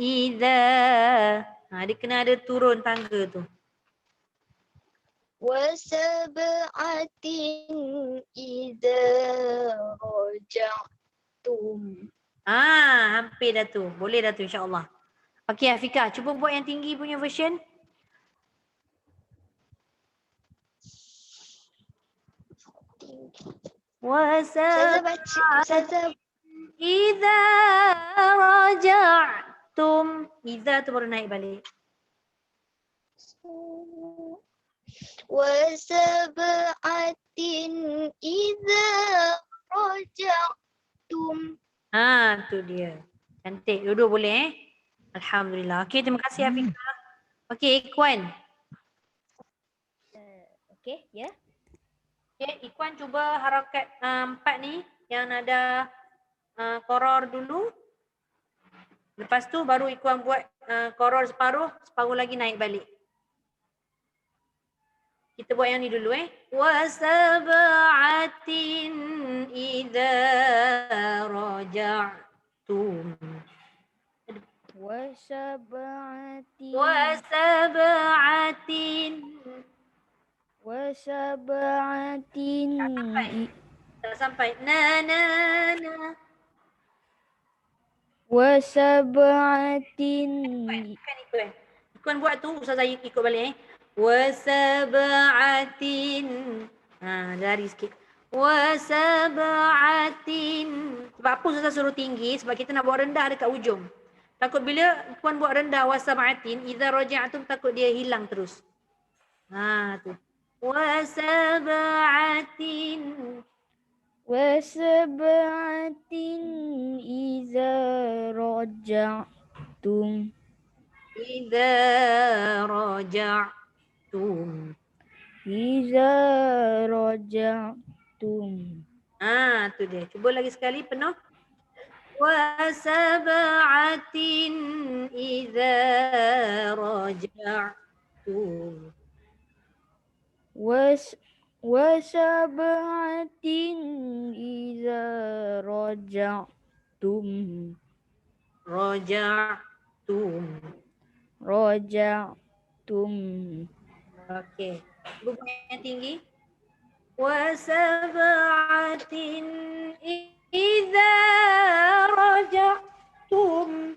iza. Dia kena ada turun tangga tu. وسبعة إذا رجعتم. Hampir dah tu. Boleh dah tu insya-Allah. Okey Afika, cuba buat yang tinggi punya version. Wa Ustazah Iza raja'tum. Iza tu baru naik balik. وسبعة إذا رجعتم. Tu dia. Cantik. Dua-dua boleh Alhamdulillah. Okey, terima kasih Afika. Okey, Ikwan. Okey, ya. Okey, Ikwan cuba harakat 4 ni yang nada Qaror dulu. Lepas tu baru Ikwan buat Qaror separuh lagi naik balik. Kita buat yang ni dulu Wa sab'atin idza raja'tum. Wa sab'atin. Wa sab'atin. Wa sab'atin. Tak sampai. Na. Wa sab'atin. Kan ikut Ikuan buat tu, Ustazah ikut balik Wa sab'atin. Lari sikit. Wa sab'atin. Sebab apa Ustazah suruh tinggi? Sebab kita nak buat rendah dekat ujung. Takut bila Puan buat rendah wa sab'atin, idza raja'tum takut dia hilang terus. Tu. Wa sab'atin. Wa sab'atin idza raja'tum. Idza raja'tum. Iza raja'tum. Tu dia. Cuba lagi sekali penuh. Wa sab'atin idza raja'tum. Wa sab'atin iza raja'tum. Raja'tum. Okey. Cuba yang tinggi. Wa sab'atin idza raja'tum.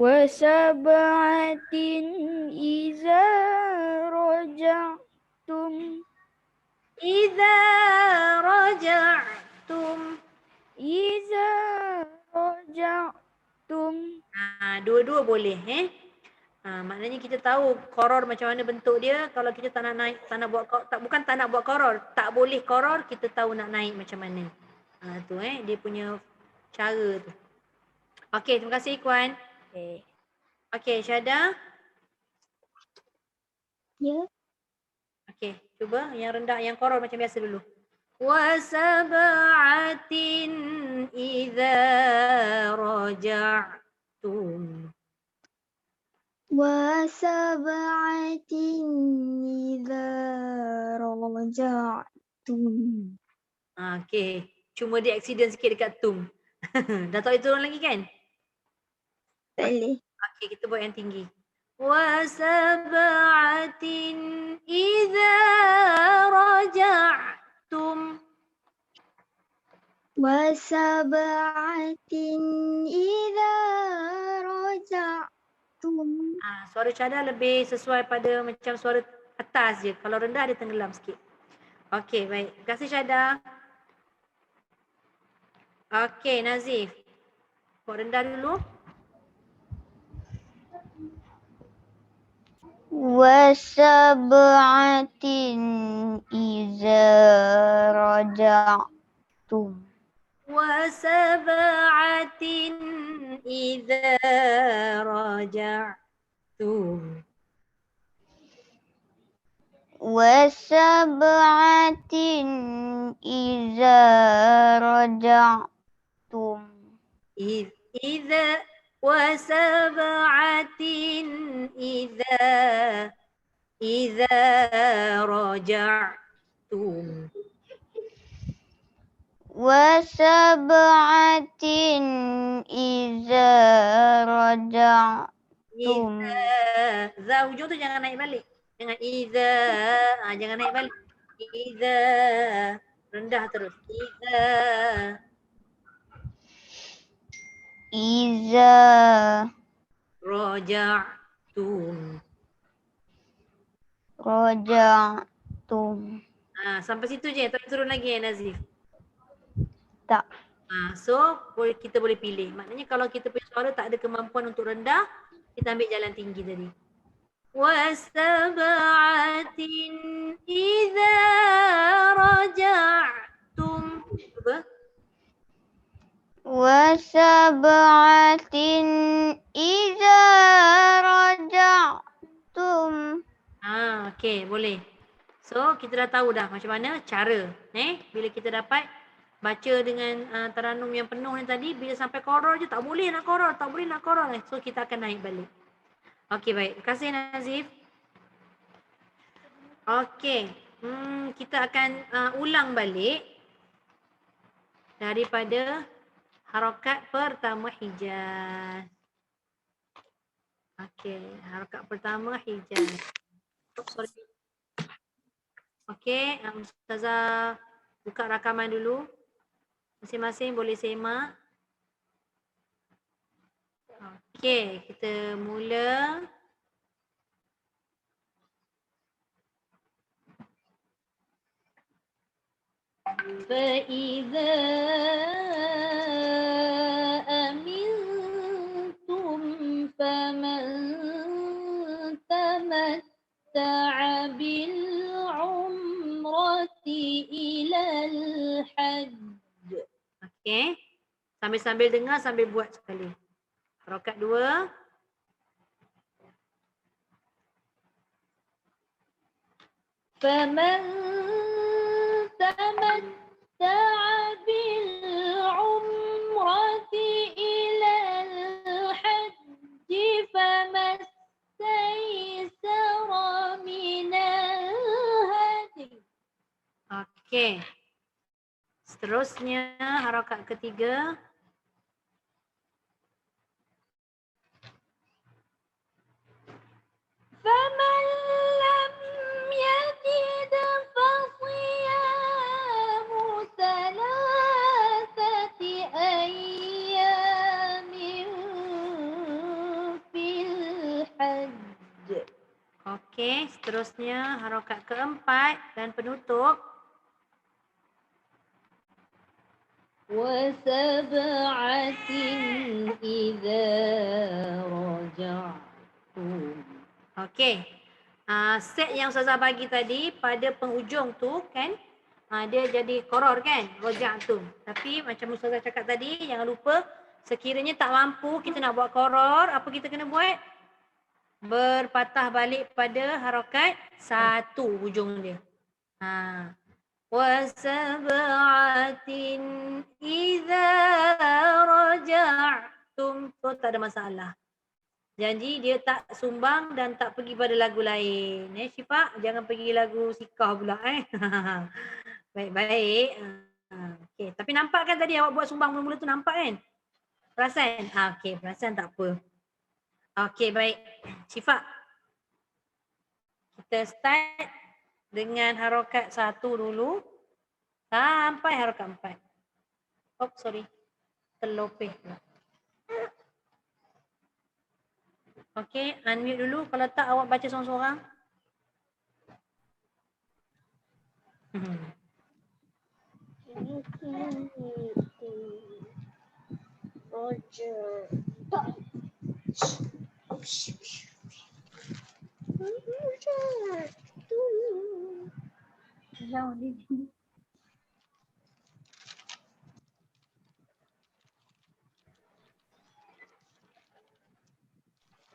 Wa sab'atin iza raja'tum. Idza raja'tum. Iza raja'tum. Dua-dua boleh maknanya kita tahu koror macam mana bentuk dia. Kalau kita tak nak naik, bukan tak nak buat koror, tak boleh koror, kita tahu nak naik macam mana. Tu dia punya cara tu. Okey, terima kasih Ikhwan. Okey, Syahda. Ya. Okey, cuba yang rendah, yang koror macam biasa dulu. Wa sab'atin idza raja'tum. Wa sab'atin idza raja'tum. Okey, cuma dia accident sikit dekat tum. Dah tahu itu orang lagi kan? Tak boleh. Okey, kita buat yang tinggi. Wa sab'atin idza raja'tum. Wa sab'atin idza raja'tum. Suara cadar lebih sesuai pada macam suara atas je. Kalau rendah dia tenggelam sikit. Okey, baik. Terima kasih Syahda. Okey, Nazif. Buat rendah dulu. Wa sab'atin iza raja'tum. Wa sab'atin idza raja'tum. Wa sab'atin iza raja'tum. Idza wa sab'atin idza raja'tum. Wa sab'atin iza raja'tum. Za hujung tu jangan naik balik. Jangan idza, jangan naik balik. Idza rendah terus. Idza raja'tum. Sampai situ je, tak turun lagi Nazif. Tak. So kita boleh pilih. Maknanya kalau kita punya suara tak ada kemampuan untuk rendah, kita ambil jalan tinggi tadi. Wa sab'atin idza raja'tum. Cuba. Wa sab'atin idza raja'tum. Okey, boleh. So kita dah tahu dah macam mana cara bila kita dapat baca dengan taranum yang penuh ni tadi, bila sampai koror je tak boleh nak koror. So kita akan naik balik. Okey, baik. Terima kasih Nazif. Okey. Kita akan ulang balik daripada harakat pertama hijaz. Okey, harakat pertama hijaz. Sorry. Okey, Ustazah buka rakaman dulu. Masing-masing boleh semak. Okey, kita mula. فَإِذَا أَمِنْتُمْ فَمَنْ تَمَتَّعَ بِالْعُمْرَةِ إِلَى الْحَجِّ. Okey. Sambil-sambil dengar, sambil buat sekali. Harakat 2. فَمَنْ تَمَتَّعَ بِالْعُمْرَةِ إِلَى الْحَجِّ فَمَا اسْتَيْسَرَ مِنَ الْهَدْيِ. Okey. Seterusnya harakat ketiga. فَمَنْ لَمْ يَجِدْ فَصِيَامُ ثَلَاثَةِ أَيَّامٍ فِي الْحَجِّ. Okey, seterusnya harakat keempat dan penutup. وَسَبْعَةٍ إِذَا رَجَعْتُمْ. Okey. Set yang Ustazah bagi tadi pada penghujung tu kan, dia jadi koror kan, raja'tum. Tapi macam Ustazah cakap tadi, jangan lupa sekiranya tak mampu kita nak buat koror, apa kita kena buat? Berpatah balik pada harakat satu hujung dia. Wasab'atin idza raja'tum. So tak ada masalah. Janji dia tak sumbang dan tak pergi pada lagu lain. Syifa, jangan pergi lagu Sikah pula Baik-baik. Okey, tapi nampak kan tadi awak buat sumbang mula-mula tu, nampak kan? Perasan? Okey, perasan tak apa. Okey, baik. Syifa. Kita start dengan harakat 1 dulu sampai harakat 4. Oh, sorry. Terlopeh pula. Okey, unmute dulu. Kalau tak awak baca seorang-seorang.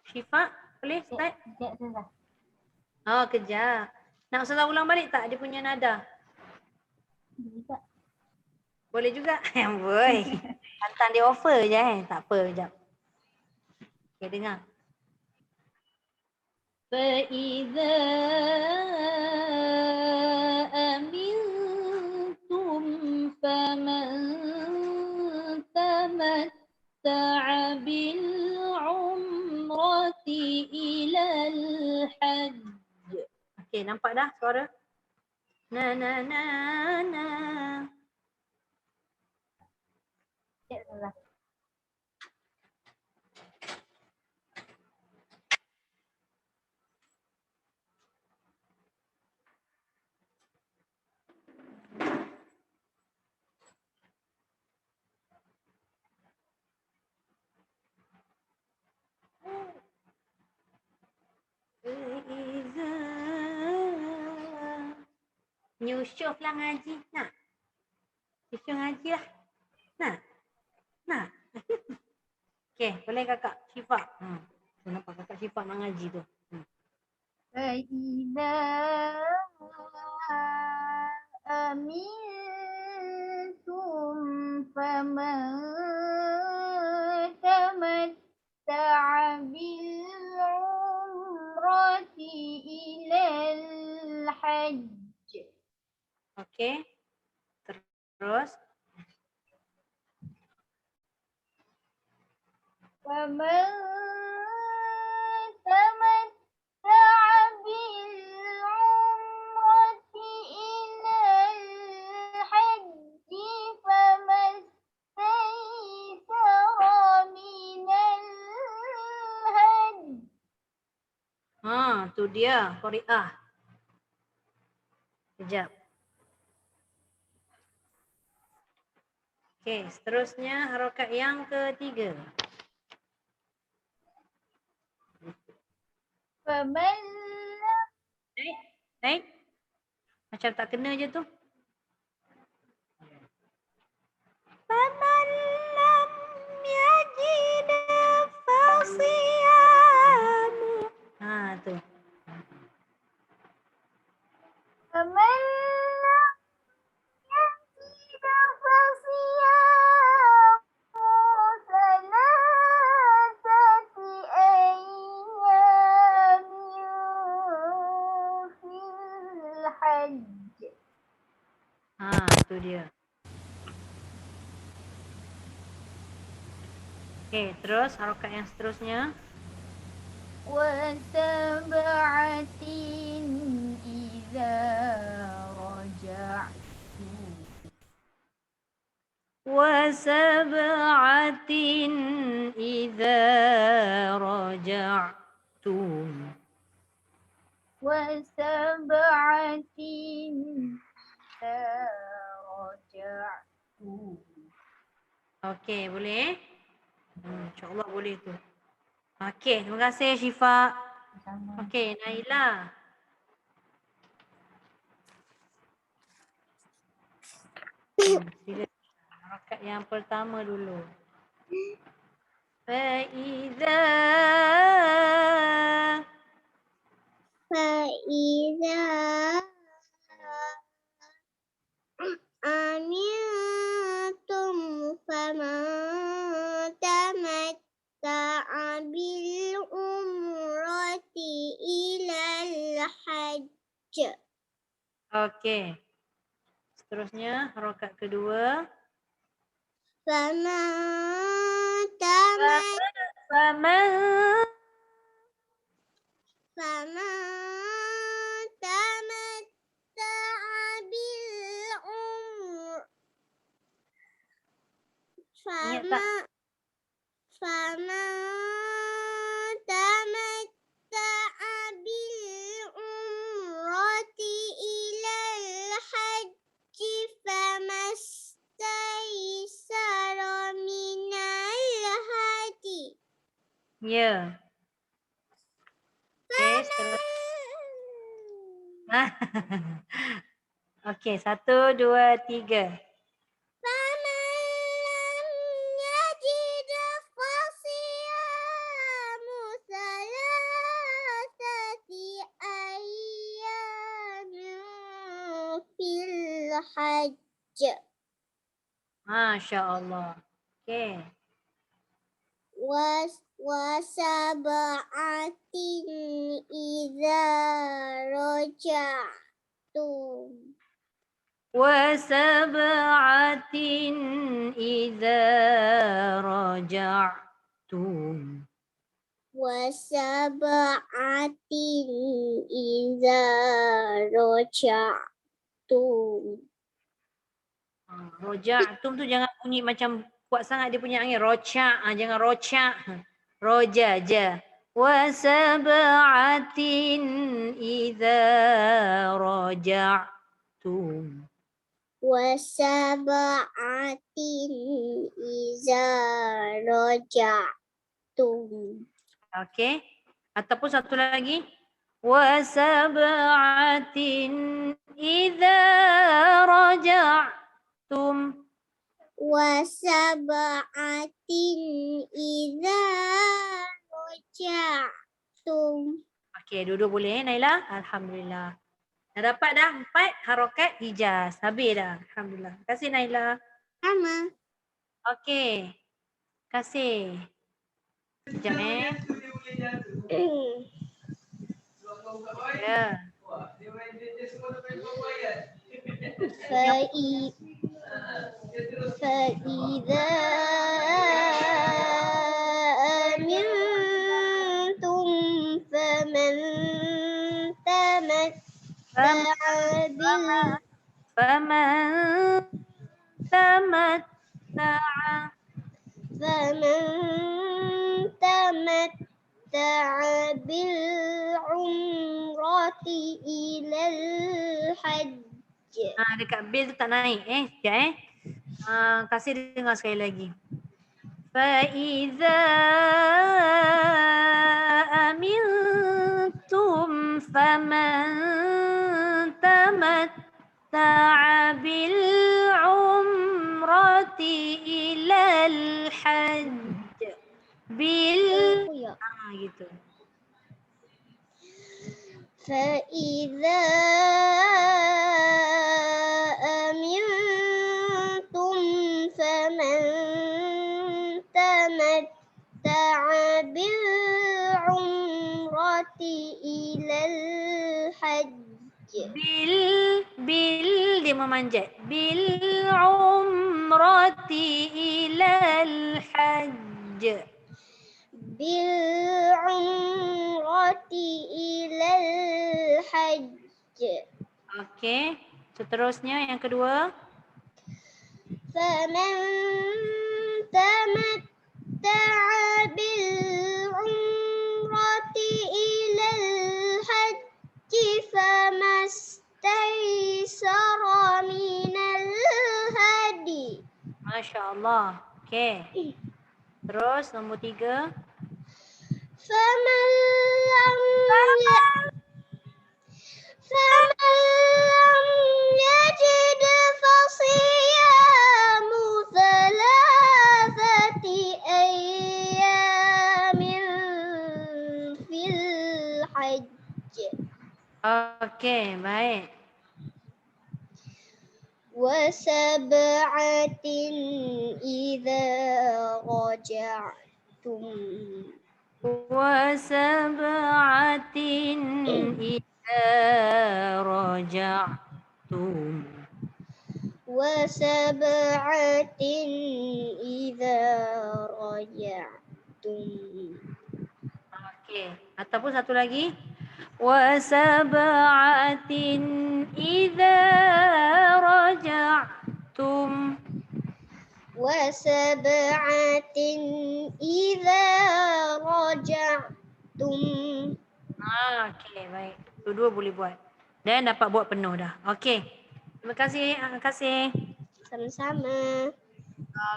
Syifa, boleh start? Oh, kejap. Nak Ustazah ulang balik tak dia punya nada? Boleh juga. Boy. Hantar dia offer je Tak apa, kejap. Okay, dengar. فَإِذَا أَمِنْتُمْ فَمَنْ تَمَتَّعَ بِالْعُمْرَةِ إِلَى الْحَجِّ. Okey, nampak dah suara? Na na na na. Yusuf lah ngaji. Nak? Yusuf ngaji lah. Nak? Okey, boleh kakak Syifa. Nampak kakak Syifa nak ngaji tu. فَإِذَا أَمِنْتُمْ فَمَنْ تَمَتَّعَ بِالْعُمْرَةِ إِلَى الْحَجِّ الحج. Okey. Terus. فمن تمتع بالعمرة إلى الحج فما استيسر من الهدي. Tu dia qari'ah. Sekejap. Okey, seterusnya harokat yang ketiga. فمن Naik. Macam tak kena je tu. Faman lam yajid fasiyamu. Tu. فمن لم يجد فصيام ثلاثة أيام في الحج. Tu dia. Okey, terus harokat yang seterusnya. وسبعة إذا رجعتم. وسبعة إذا رجعتم. وسبعة إذا رجعتم. Okey, boleh? InsyaAllah boleh tu. Okey, terima kasih Syifa. Okey, Naila. Sila harokat yang pertama dulu. Faiza amintum faman tamatta'a bil umrati ilal hajj. Okey. Seterusnya harokat kedua. Faman tamatta'a Faman bil ingat tak? faman tamatta'a bil umrati ilal hajji famastaysara minal hadi. Ya. Okey, seterusnya. Okey, 1, 2, 3. فمن لم يجد فصيام ثلاثة أيام في الحج. Masya Allah. Okey. وسبعة إذا رجعتم. وسبعة إذا رجعتم. وسبعة إذا رجعتم. Roja'tum tu jangan bunyi macam kuat sangat dia punya angin. Roca', jangan roca'. Roja je. Wa sab'atin idza raja'tum. وسبعة إذا رجعتم. Okey. Ataupun satu lagi. Wa sab'atin idza raja'tum. وسبعة إذا رجعتم. Okey, dua-dua boleh Naila? Alhamdulillah. Dah dapat dah 4 harokat hijaz. Habis dah. Alhamdulillah. Terima kasih Naila. Sama. Okey. Terima kasih. Sekejap Ya. فإذا أمنتم فمن تمتع فمن تمتع فمن تمتع بالعمرة إلى الحج. Dekat bil tu tak naik sekejap kasih dengar sekali lagi. فإذا أمنتم فمن تمتع بالعمرة إلى الحج gitu. فإذا أمنتم فمن تمتع بالعمرة إلى الحج. bil dia memanjat. Bil umrati ilal hajj. بالعمرة إلى الحج. Okey. Seterusnya yang kedua. فمن تمتع بالعمرة إلى الحج فما استيسر من الهدي. Masya Allah. Okey. Terus nombor 3. فمن لم يجد فصيام 3 أيام في الحج. Okey, baik. وسبعة إذا رجعتم. وسبعة إذا رجعتم. وسبعة إذا رجعتم. Okey. Ataupun satu lagi. وسبعة إذا رجعتم. وسبعة إذا رجعتم. Okey, baik. Dua-dua boleh buat. Dan dapat buat penuh dah. Okey. Terima kasih. Terima kasih. Sama-sama.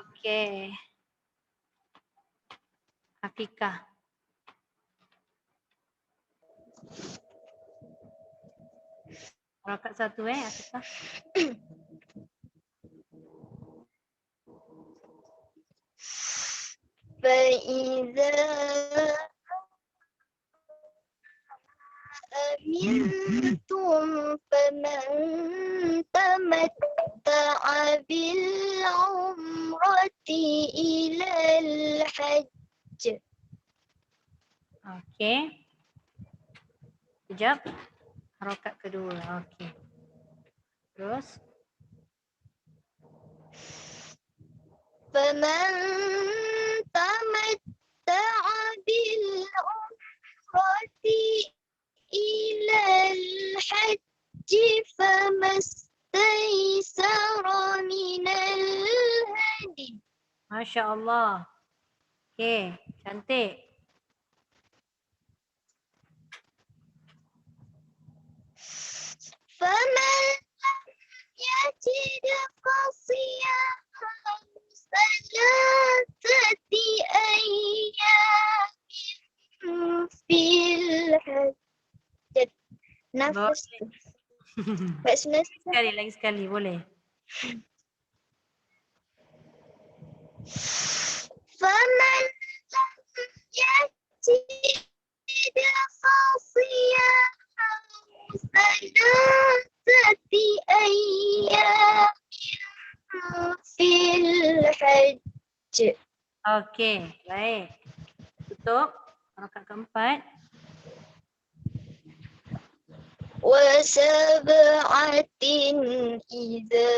Okey. Afikah. Rakaat 1 Afikah. فإذا أمنتم فمن تمتع بالعمرة إلى الحج. Okey. Sekejap. Rakaat kedua. Okey. Terus. فمن تمتع بالعمرة إلى الحج فما استيسر من الهدي. Masya Allah. Okey. Cantik. فمن لم يجد فصيام 3 أيام في الحج. Nafas tu. Baik semester. Lagi sekali boleh. فمن لم يجد فصيام 3 أيام في الحج. Okey, baik. Tutup rakaat keempat. وسبعة إذا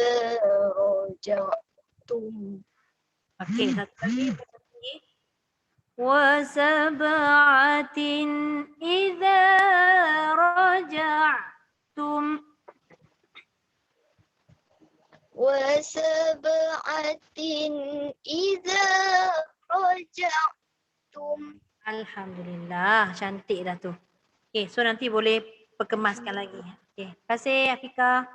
رجعتم. Okey, satu lagi. وسبعة إذا رجعتم. وسبعة إذا رجعتم. Alhamdulillah, cantik dah tu. Okey, so nanti boleh perkemaskan lagi. Okey, terima kasih Afika.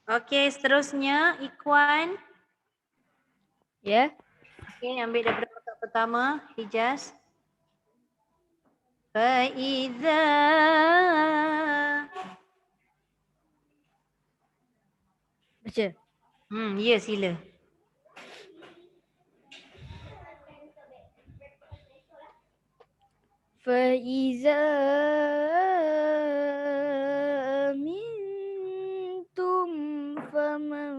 Okey, seterusnya Ikhwan. Ya. Okey, ambil daripada kotak pertama, Hijaz. Faiza. Baca. Ya sila. فإذا أمنتم فمن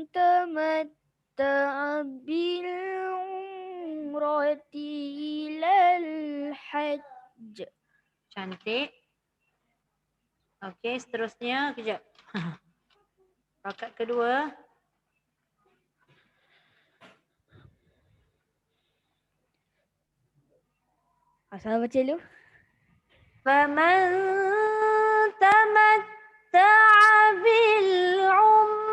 تمتع بالعمرة إلى الحج. Cantik. Okey, seterusnya kejap. Rakaat kedua. Asal baca dulu. فمن تمتع بالعمرة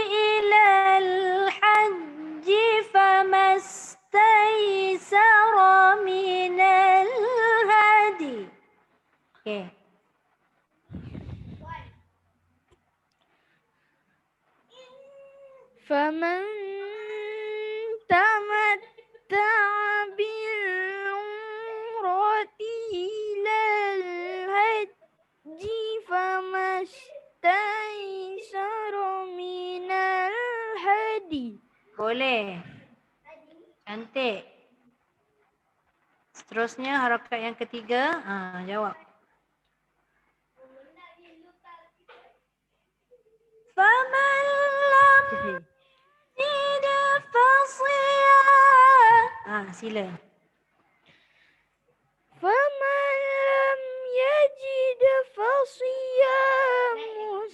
إلى الحج فما استيسر من الهدي. Okay. فمن تمتع بالعمرة إلى الحج فما استيسر من الهدي. Boleh. Cantik. Seterusnya harakat yang ketiga. Jawab. فمن لم يجد فصيام. Sila. فمن لم يجد فصيام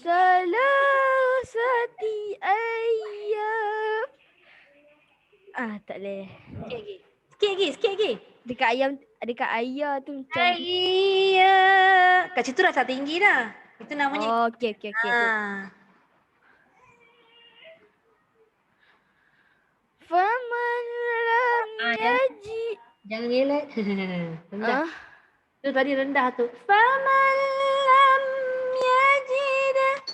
ثلاثة أيام. Tak boleh. Sikit lagi. Dekat ayah tu macam. Iya. Kat situ dah tak tinggi dah. Itu namanya. Oh, okey. فمن لم يجد. Jangan elak. Rendah. Tu tadi rendah tu. فمن لم يجد.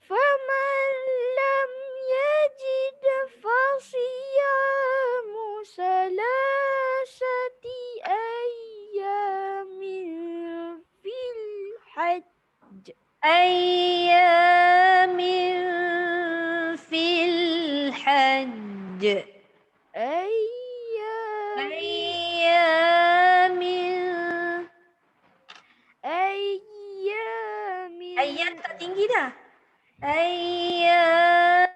فمن لم يجد فصيام ثلاثة أيام في الحج. أيام في الحج. أيام. أيام tak tinggi dah. أيام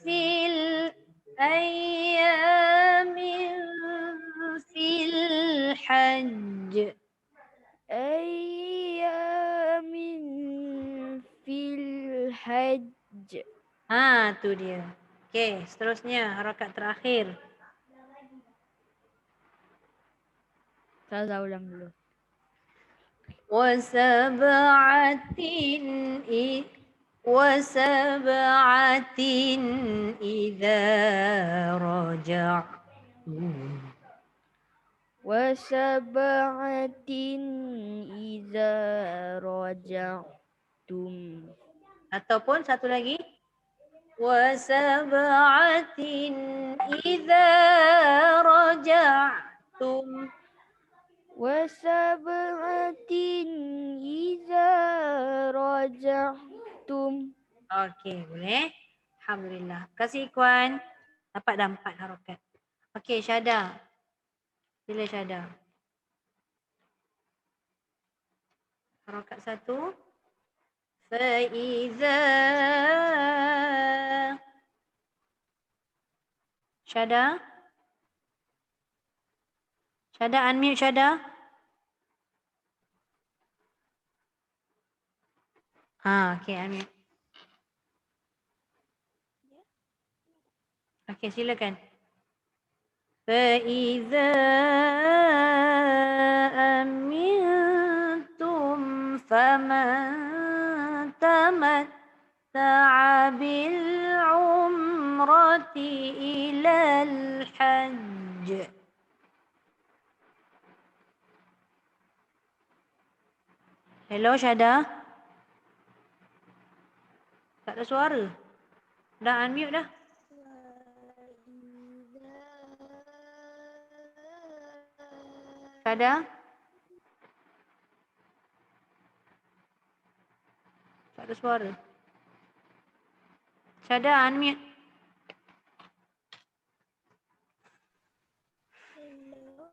في الحج. أيام في الحج. Tu dia. Okey, seterusnya harakat terakhir. Saya ulang dulu. وسبعة إذا رجعتم. وسبعة إذا رجعتم. Ataupun satu lagi. وسبعة إذا رجعتم. وسبعة إذا رجعتم. Okey, boleh. Alhamdulillah. Terima kasih Ikhwan. Dapat dah 4 harakat. Okey, Syahda. Sila Syahda. Harakat 1. Faiza. Syahda. Syada, unmute Syada. Okay, unmute. Okay, silakan. فَإِذَا أَمِنْتُمْ فَمَنْ تَمَتَّعَ بِالْعُمْرَةِ إِلَى الْحَجِّ. Hello Syada. Tak ada suara. Dah unmute dah. Syada. Tak ada suara. Syada unmute. Hello.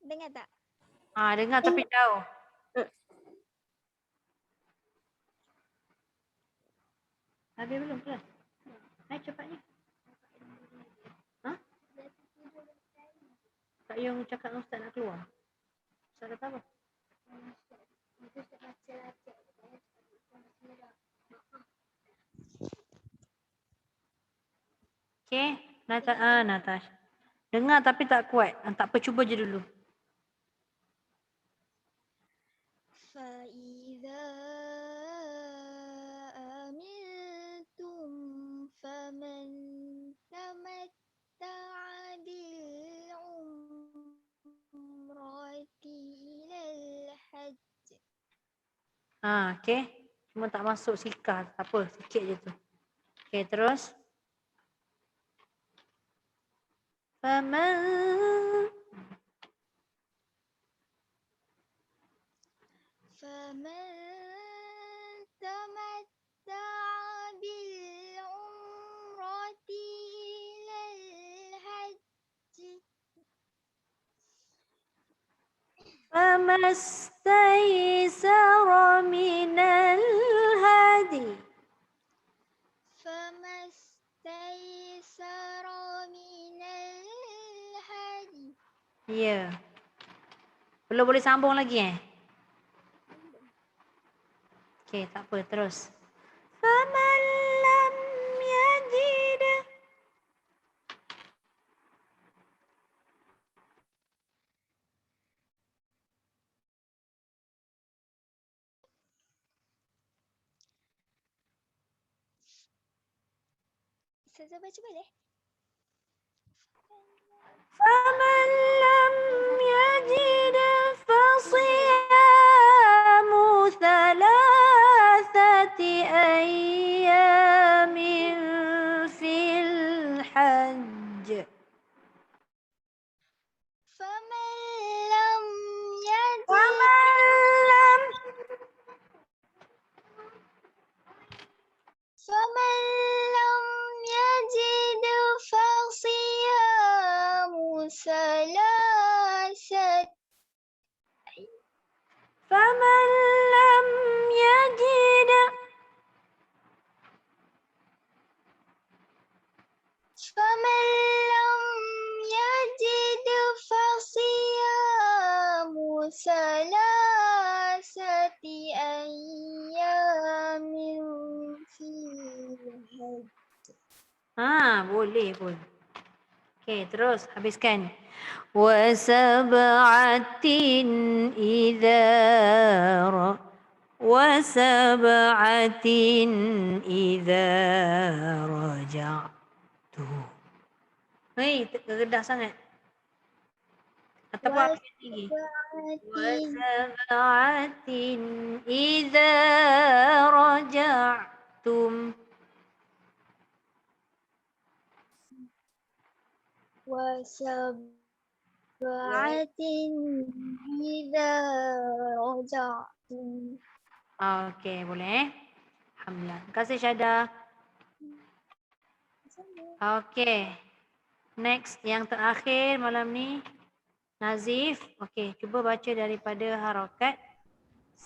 Dengar tak? Dengar tapi jauh. Habis belum kelas? Naik cepatnya. Kak Yung cakap dengan Ustaz nak keluar. Ustaz kata apa? Okay. Natasha. Dengar tapi tak kuat. Tak apa, cuba je dulu. فَإِذَا أَمِنْتُمْ فَمَنْ تَمَتَّعَ بِالْعُمْرَةِ إِلَى الْحَجِّ. Okay. Cuma tak masuk sikar. Tak apa, sikit je tu. Okay, terus. فَمَنْ تَمَتَّعَ بِالْعُمْرَةِ إِلَى الْحَجِّ فَمَا اسْتَيْسَرَ مِنَ الْهَدْيِ. فَمَا اسْتَيْسَرَ مِنَ الْهَدْيِ. Ya. Belum boleh sambung lagi Okay, tak apa, terus. فَمَنْ لَمْ يَجِدْ. Ustazah baca boleh? فَمَنْ لَمْ يَجِدْ فَصِيَامُ 3 أيام في الحج. فَمَنْ لَمْ يَجِدْ فَمَنْ لَمْ يَجِدْ فَصِيَامُ 3 فَمَنْ لَمْ يَجِدْ فَمَنْ لَمْ يَجِدْ فَصِيَامُ 3 أيام في الحج. Boleh pun. Okay, terus habiskan. وَسَبْعَةٍ إِذَا رَجَعْتُمْ. Hei, tergedah sangat. Ataupun apa lagi? وَسَبْعَةٍ إِذَا رَجَعْتُمْ. وَسَبْعَةٍ إِذَا رَجَعْتُمْ. Okay, boleh. Alhamdulillah. Terima kasih Syada. Okay. Next, yang terakhir malam ni. Nazif. Okay, cuba baca daripada harakat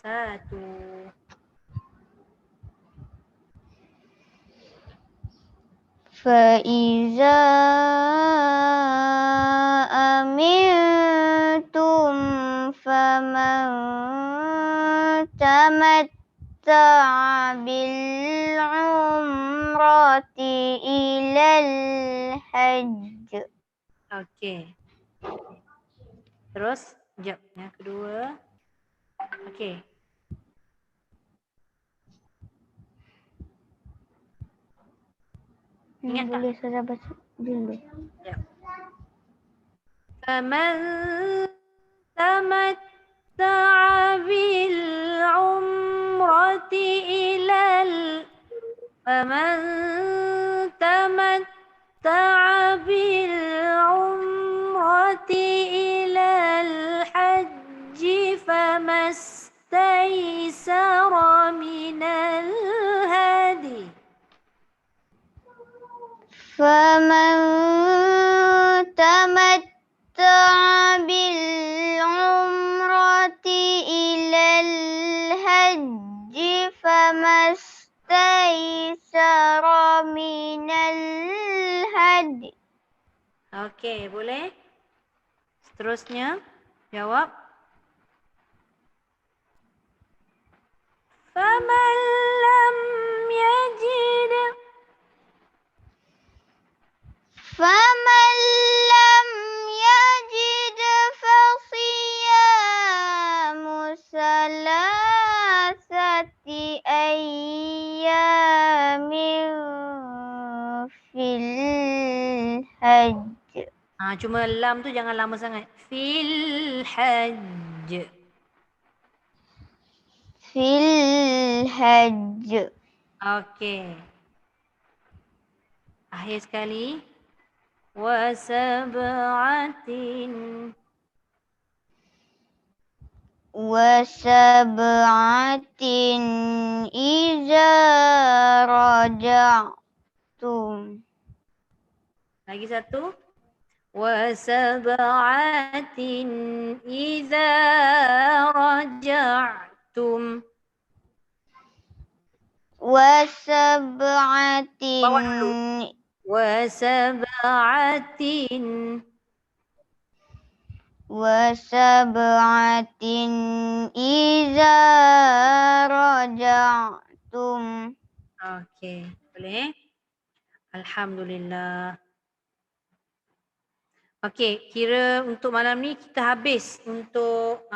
1. فإذا أمنتم فمن تمتع بالعمرة إلى الحج. Okey. Terus, jap. Yang kedua. Okey. Ingat tak? Boleh saya baca dulu. Jap. فمن تمتع بالعمرة إلى فمن تمتع بالعمرة إلى الحج فما استيسر من الهدي. فمن تمتع بالعمرة إلى الحج فما استيسر من الهدي. Okey, boleh? Seterusnya, jawab. فمن لم يجد فمن لم يجد فصيام ثلاثة أيام في الحج. Cuma lam tu jangan lama sangat. Fil hajj. Fil hajj. Okey. Akhir sekali. Wasab'atin. Wasab'atin iza raja'tum. Lagi satu. Wasab'atin idza raja'tum. Wasab'atin. Bawa dulu. Wasab'atin. Wasab'atin iza raja'tum. Okey, boleh? Alhamdulillah. Okey, kira untuk malam ni kita habis untuk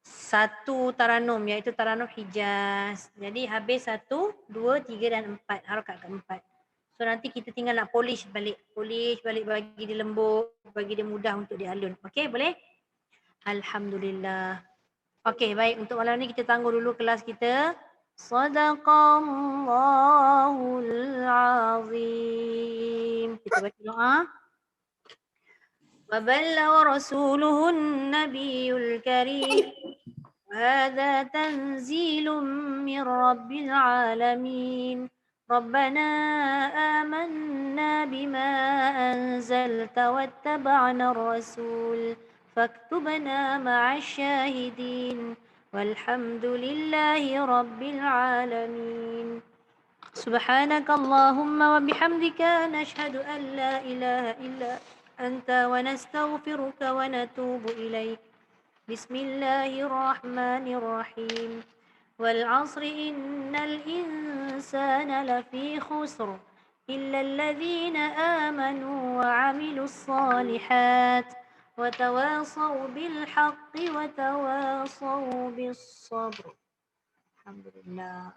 satu taranum, iaitu taranum Hijaz. Jadi habis 1, 2, 3 dan 4, harakat keempat. So nanti kita tinggal nak polish balik bagi dia lembut, bagi dia mudah untuk dialun. Okey, boleh? Alhamdulillah. Okey, baik, untuk malam ni kita tangguh dulu kelas kita. Sadaqallahul azim. Kita baca doa. وبلغ رسوله النبي الكريم وهذا تنزيل من رب العالمين ربنا آمنا بما أنزلت واتبعنا الرسول فاكتبنا مع الشاهدين والحمد لله رب العالمين سبحانك اللهم وبحمدك نشهد أن لا إله إلا أنت ونستغفرك ونتوب إليك بسم الله الرحمن الرحيم والعصر إن الإنسان لفي خسر إلا الذين آمنوا وعملوا الصالحات وتواصوا بالحق وتواصوا بالصبر الحمد لله.